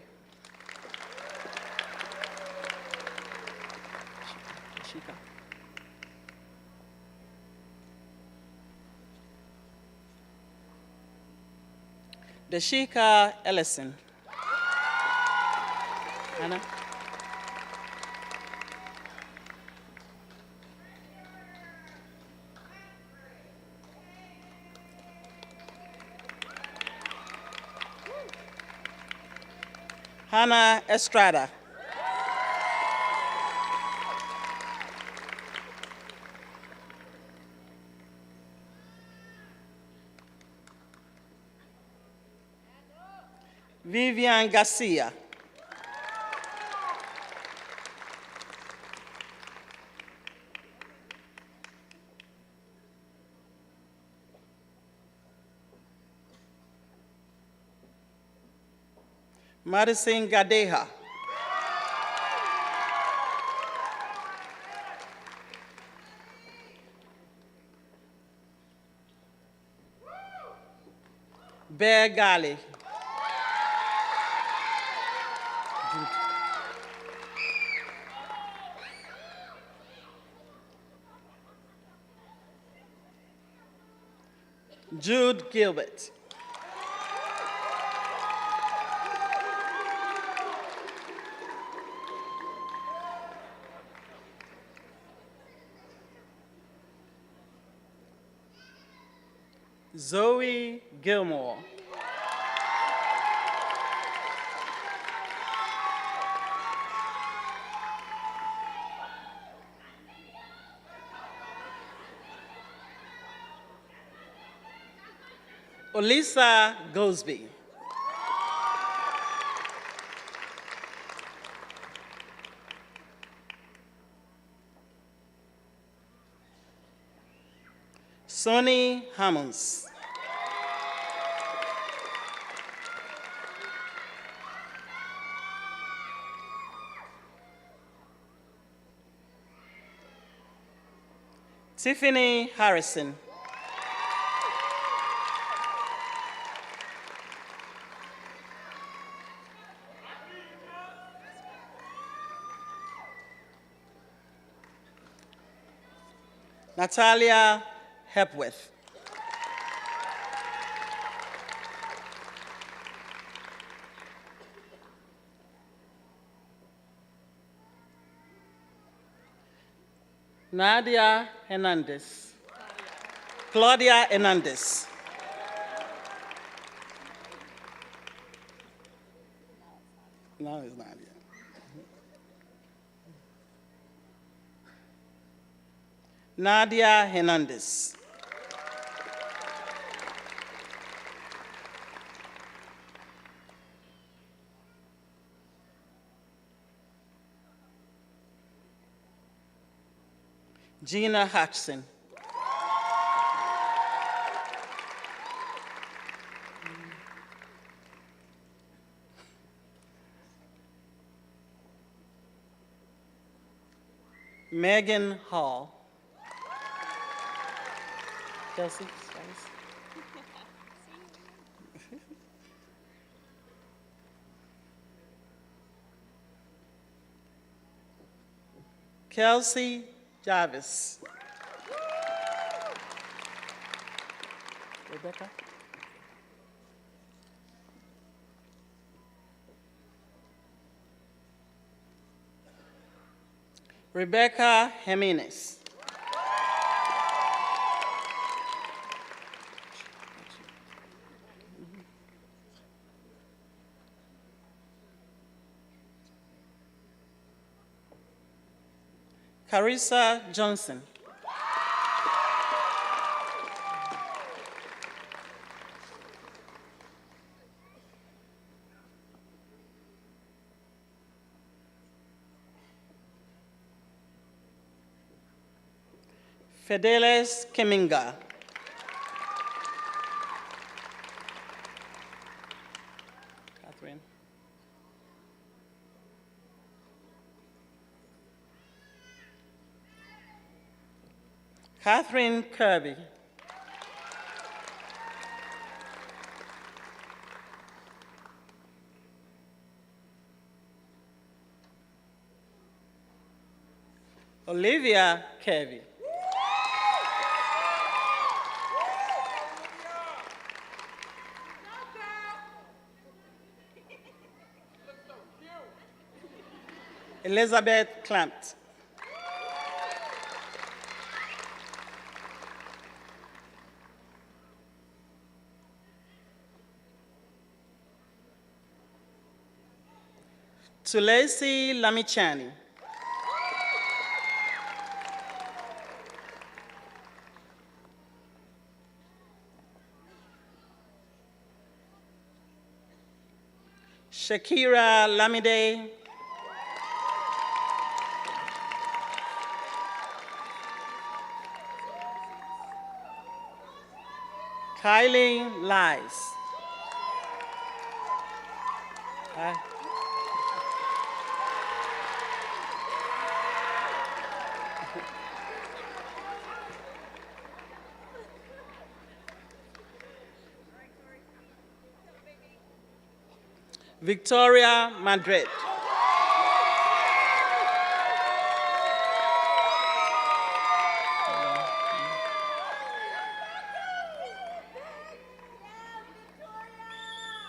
Speaker 10: Dashika Ellison. Anna. Hannah Estrada. Vivian Garcia. Madison Gadeha. Bear Gali. Jude Gilbert. Zoe Gilmore. Olisa Gosby. Sonny Hammonds. Tiffany Harrison. Natalia Hepworth. Nadia Hernandez. Claudia Hernandez. No, it's Nadia. Nadia Hernandez. Gina Hodgson. Megan Hall. Kelsey, Kelsey Jarvis. Rebecca. Rebecca Jimenez. Carissa Johnson. Fidelis Keminga. Catherine. Catherine Kirby. Olivia Kirby. Elizabeth Clampt. Tulesi Lamichani. Shakira Lamide. Kylie Lies. Hi. Victoria Madrid.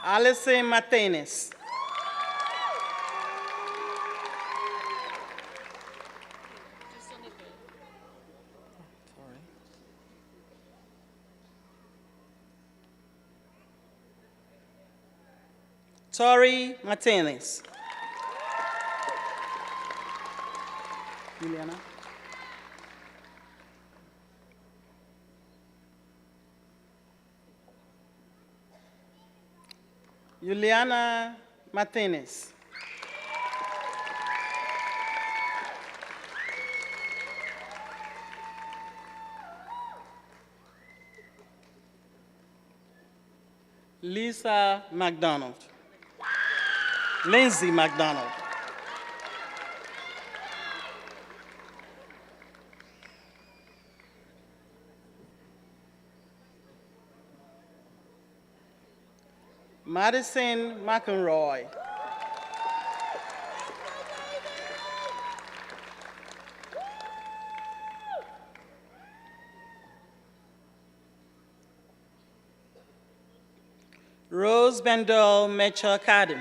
Speaker 10: Alison Martinez. Tori Martinez. Juliana. Juliana Martinez. Lisa McDonald. Lindsay McDonald. Madison McElroy. Rose Bendel Metro Academy.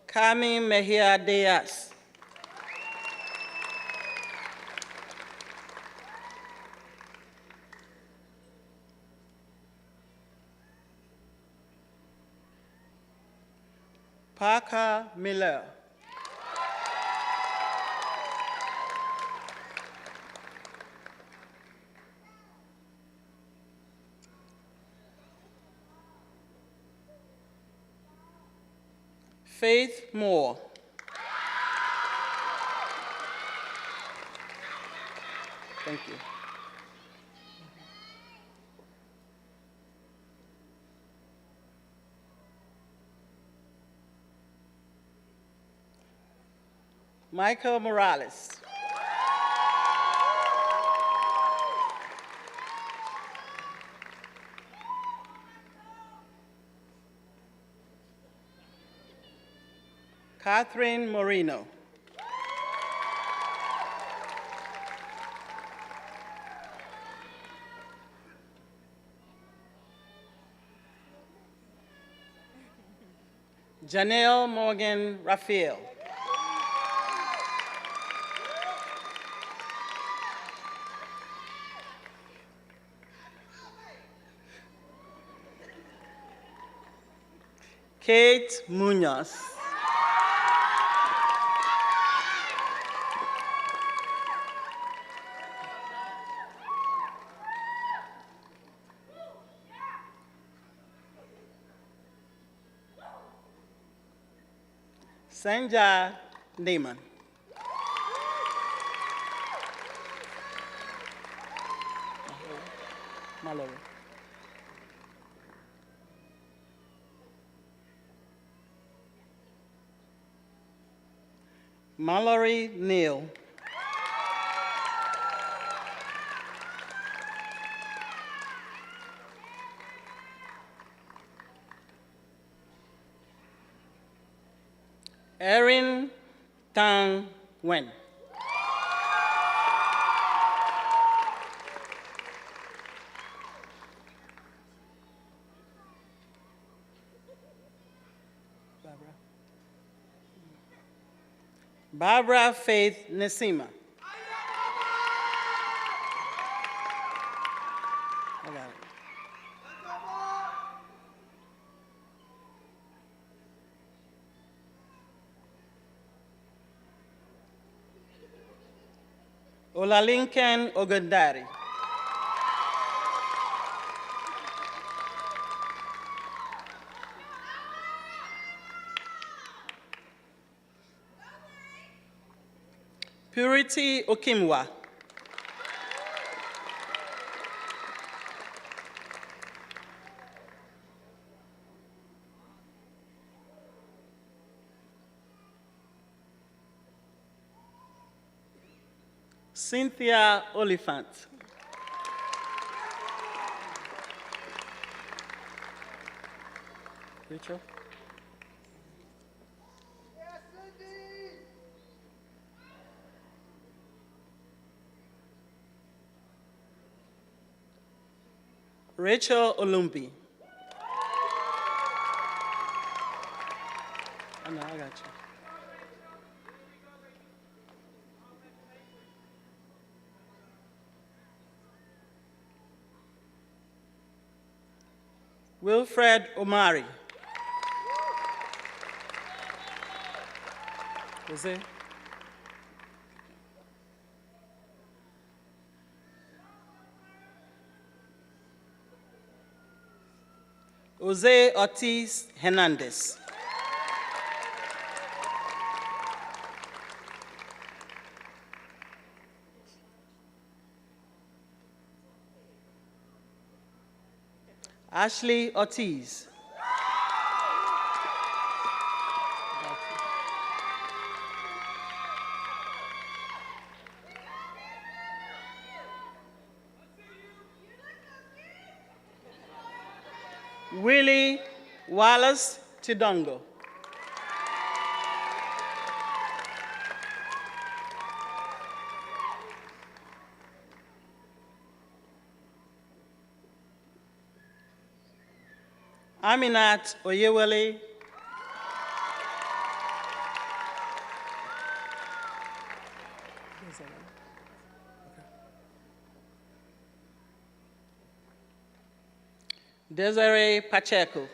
Speaker 10: Carmen Mejia Diaz. Parker Miller. Faith Moore. Thank you. Michael Morales. Catherine Moreno. Janelle Morgan Raphael. Kate Munoz. Sanja Neyman. Mallory. Mallory Neal. Erin Tang Wen. Barbara Faith Nesima. I got it. Olalinken Ogundari. Purity Okimwa. Cynthia Oliphant. Rachel? Rachel Olumbi. Oh, no, I got you. Wilfred Omari. Jose. Jose Ortiz Hernandez. Ashley Ortiz. Willie Wallace Tidongo. Aminat Oyewale Desiree Pacheco.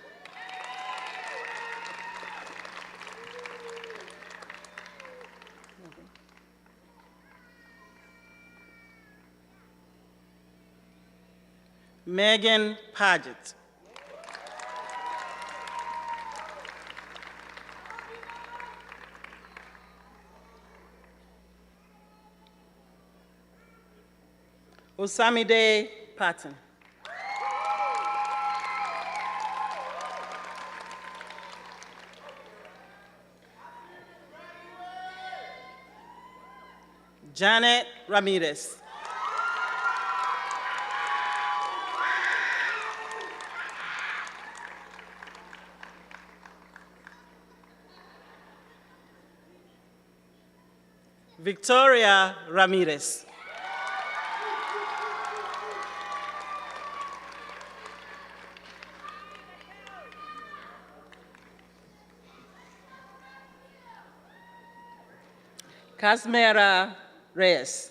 Speaker 10: Megan Paget. Osamide Patton. Janet Ramirez. Victoria Ramirez. Casmera Reyes.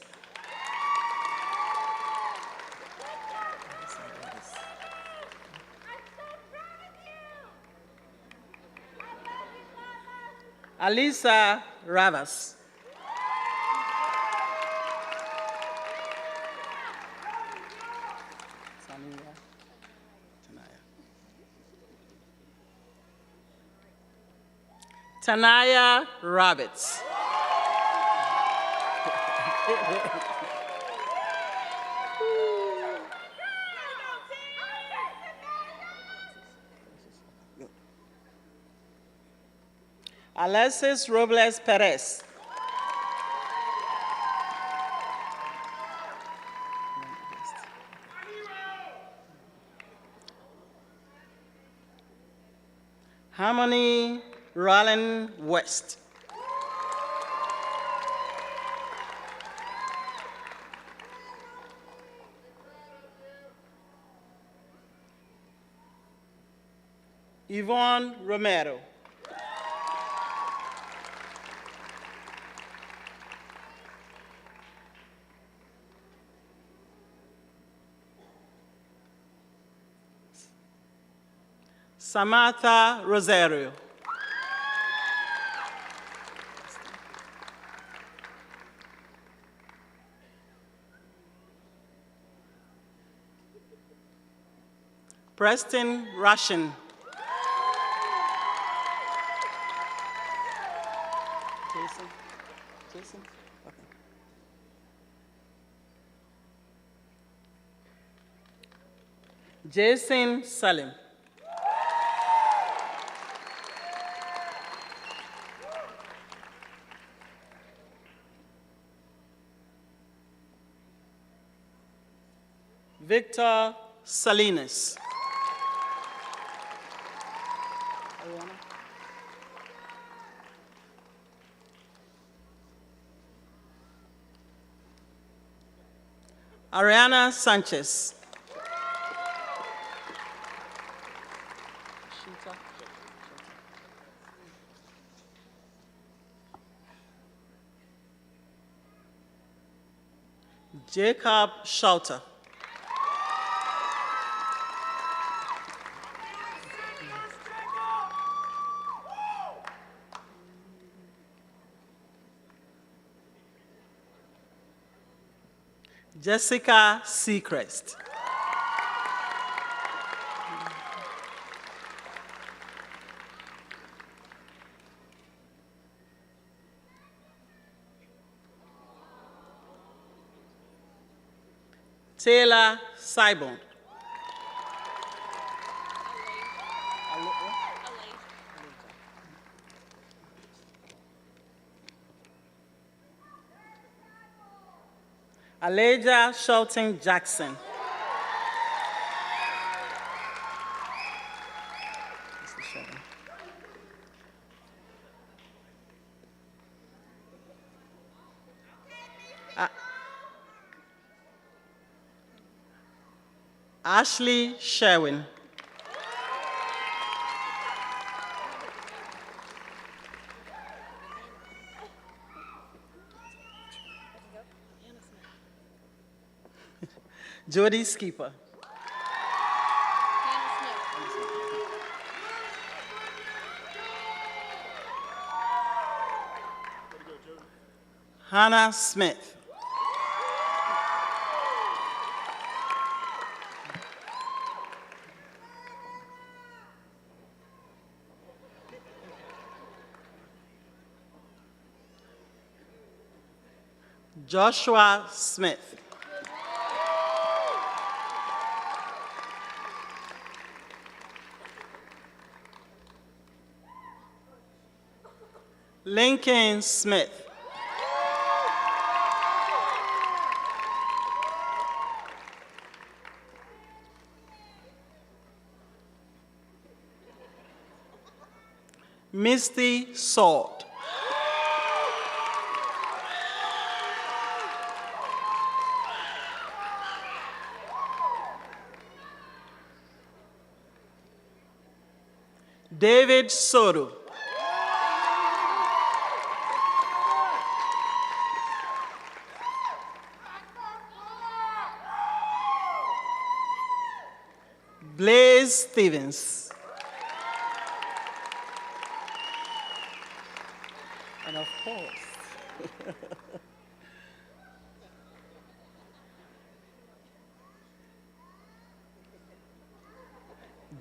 Speaker 10: Alisa Ravas. Tanaya Roberts. Alexis Robles Perez. Harmony Rollin West. Yvonne Romero. Samantha Rosario. Preston Russian. Jason? Okay. Jason Salim. Victor Salinas. Ariana Sanchez. Jacob Schauter. Jessica Seacrest. Taylor Sibon. Aleja Shelton Jackson. Ashley Sherwin. Jody Skipper. Hannah Smith. Joshua Smith. Lincoln Smith. Misty Salt. David Soto. Blaze Stevens. And of course,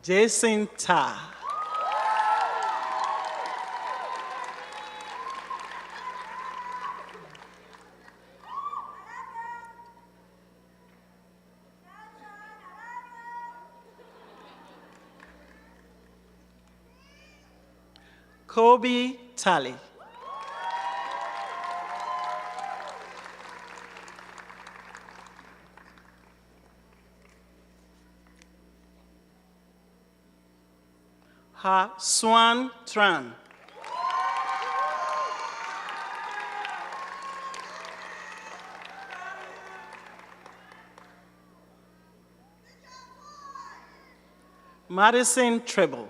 Speaker 10: Jason Ta. Kobe Talley. Ha Swan Tran. Madison Treble.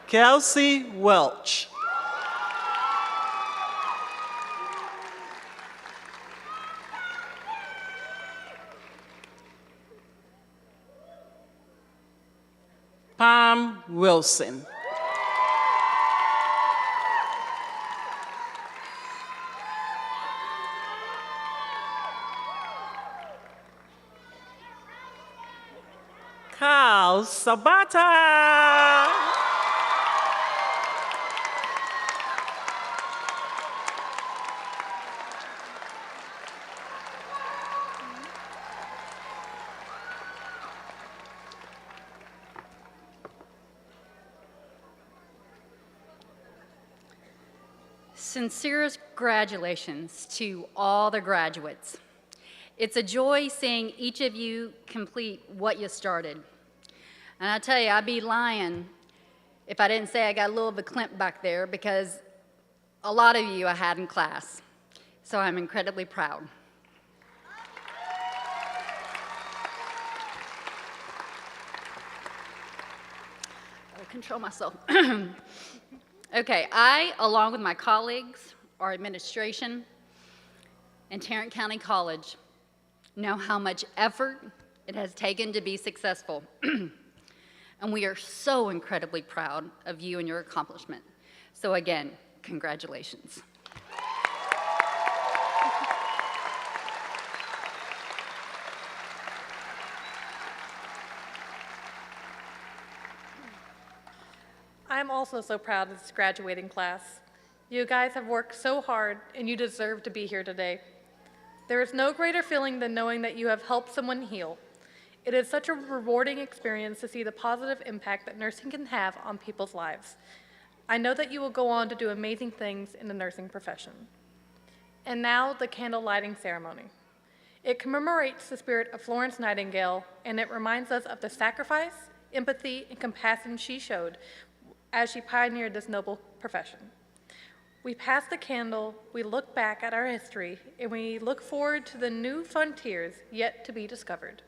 Speaker 10: Kelsey Welch. Pam Wilson. Carl Sabata.
Speaker 2: Sincerest congratulations to all the graduates. It's a joy seeing each of you complete what you started. And I tell you, I'd be lying if I didn't say I got a little verklempt back there, because a lot of you I had in class. So I'm incredibly proud. I'll control myself. Okay, I, along with my colleagues, our administration, and Tarrant County College, know how much effort it has taken to be successful. And we are so incredibly proud of you and your accomplishment. So again, congratulations.
Speaker 3: I'm also so proud of this graduating class. You guys have worked so hard, and you deserve to be here today. There is no greater feeling than knowing that you have helped someone heal. It is such a rewarding experience to see the positive impact that nursing can have on people's lives. I know that you will go on to do amazing things in the nursing profession. And now, the candle lighting ceremony. It commemorates the spirit of Florence Nightingale, and it reminds us of the sacrifice, empathy, and compassion she showed as she pioneered this noble profession. We pass the candle, we look back at our history, and we look forward to the new frontiers yet to be discovered.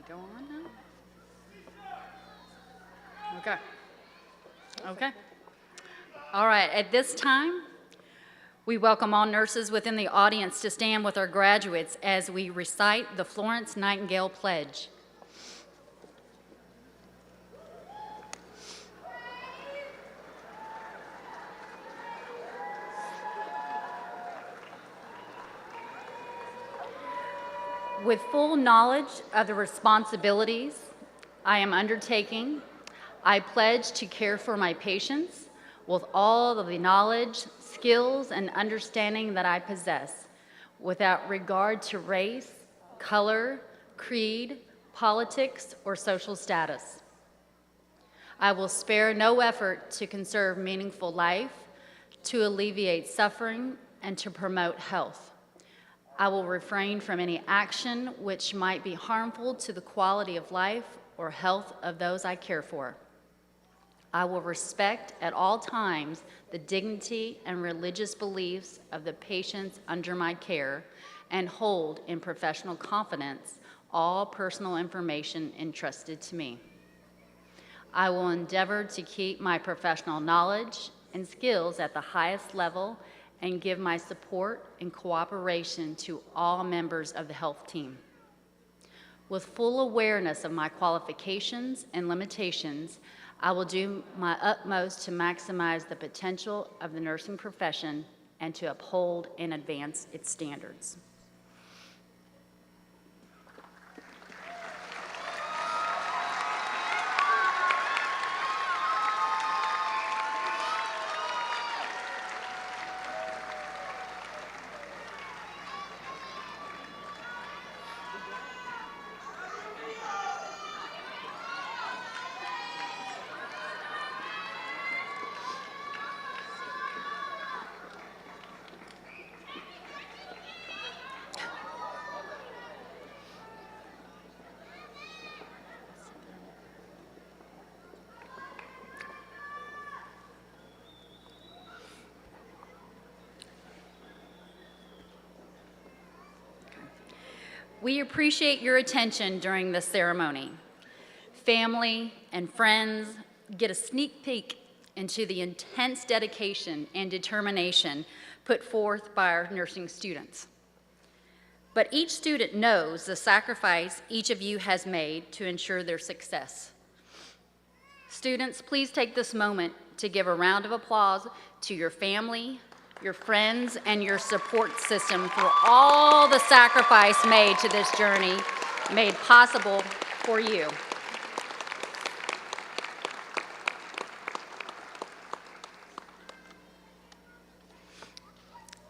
Speaker 2: we go on now? Okay. Okay. All right, at this time, we welcome all nurses within the audience to stand with our graduates as we recite the Florence Nightingale Pledge. With full knowledge of the responsibilities I am undertaking, I pledge to care for my patients with all of the knowledge, skills, and understanding that I possess, without regard to race, color, creed, politics, or social status. I will spare no effort to conserve meaningful life, to alleviate suffering, and to promote health. I will refrain from any action which might be harmful to the quality of life or health of those I care for. I will respect at all times the dignity and religious beliefs of the patients under my care and hold in professional confidence all personal information entrusted to me. I will endeavor to keep my professional knowledge and skills at the highest level and give my support and cooperation to all members of the health team. With full awareness of my qualifications and limitations, I will do my utmost to maximize the potential of the nursing profession and to uphold and advance its standards. We appreciate your attention during this ceremony. Family and friends get a sneak peek into the intense dedication and determination put forth by our nursing students. But each student knows the sacrifice each of you has made to ensure their success. Students, please take this moment to give a round of applause to your family, your friends, and your support system for all the sacrifice made to this journey, made possible for you.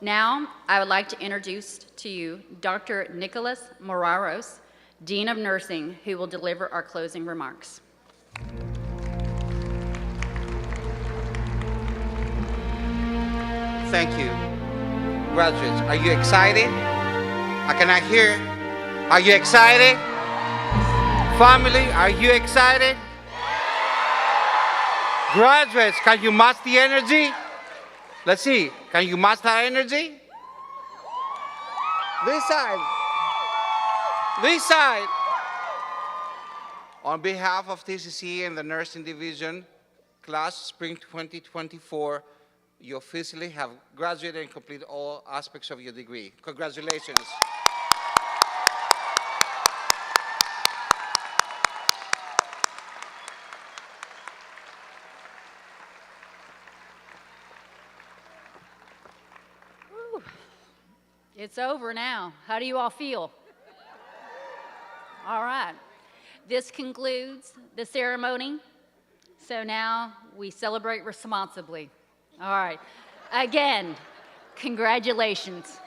Speaker 2: Now, I would like to introduce to you Dr. Nicholas Moraros, Dean of Nursing, who will deliver our closing remarks.
Speaker 11: Thank you. Graduates, are you excited? I cannot hear. Are you excited? Family, are you excited? Graduates, can you match the energy? Let's see. Can you match that energy? This side. This side. On behalf of TCC and the Nursing Division, Class Spring 2024, you officially have graduated and completed all aspects of your degree. Congratulations.
Speaker 2: Whew. It's over now. How do you all feel? All right. This concludes the ceremony. So now we celebrate responsibly. All right. Again, congratulations.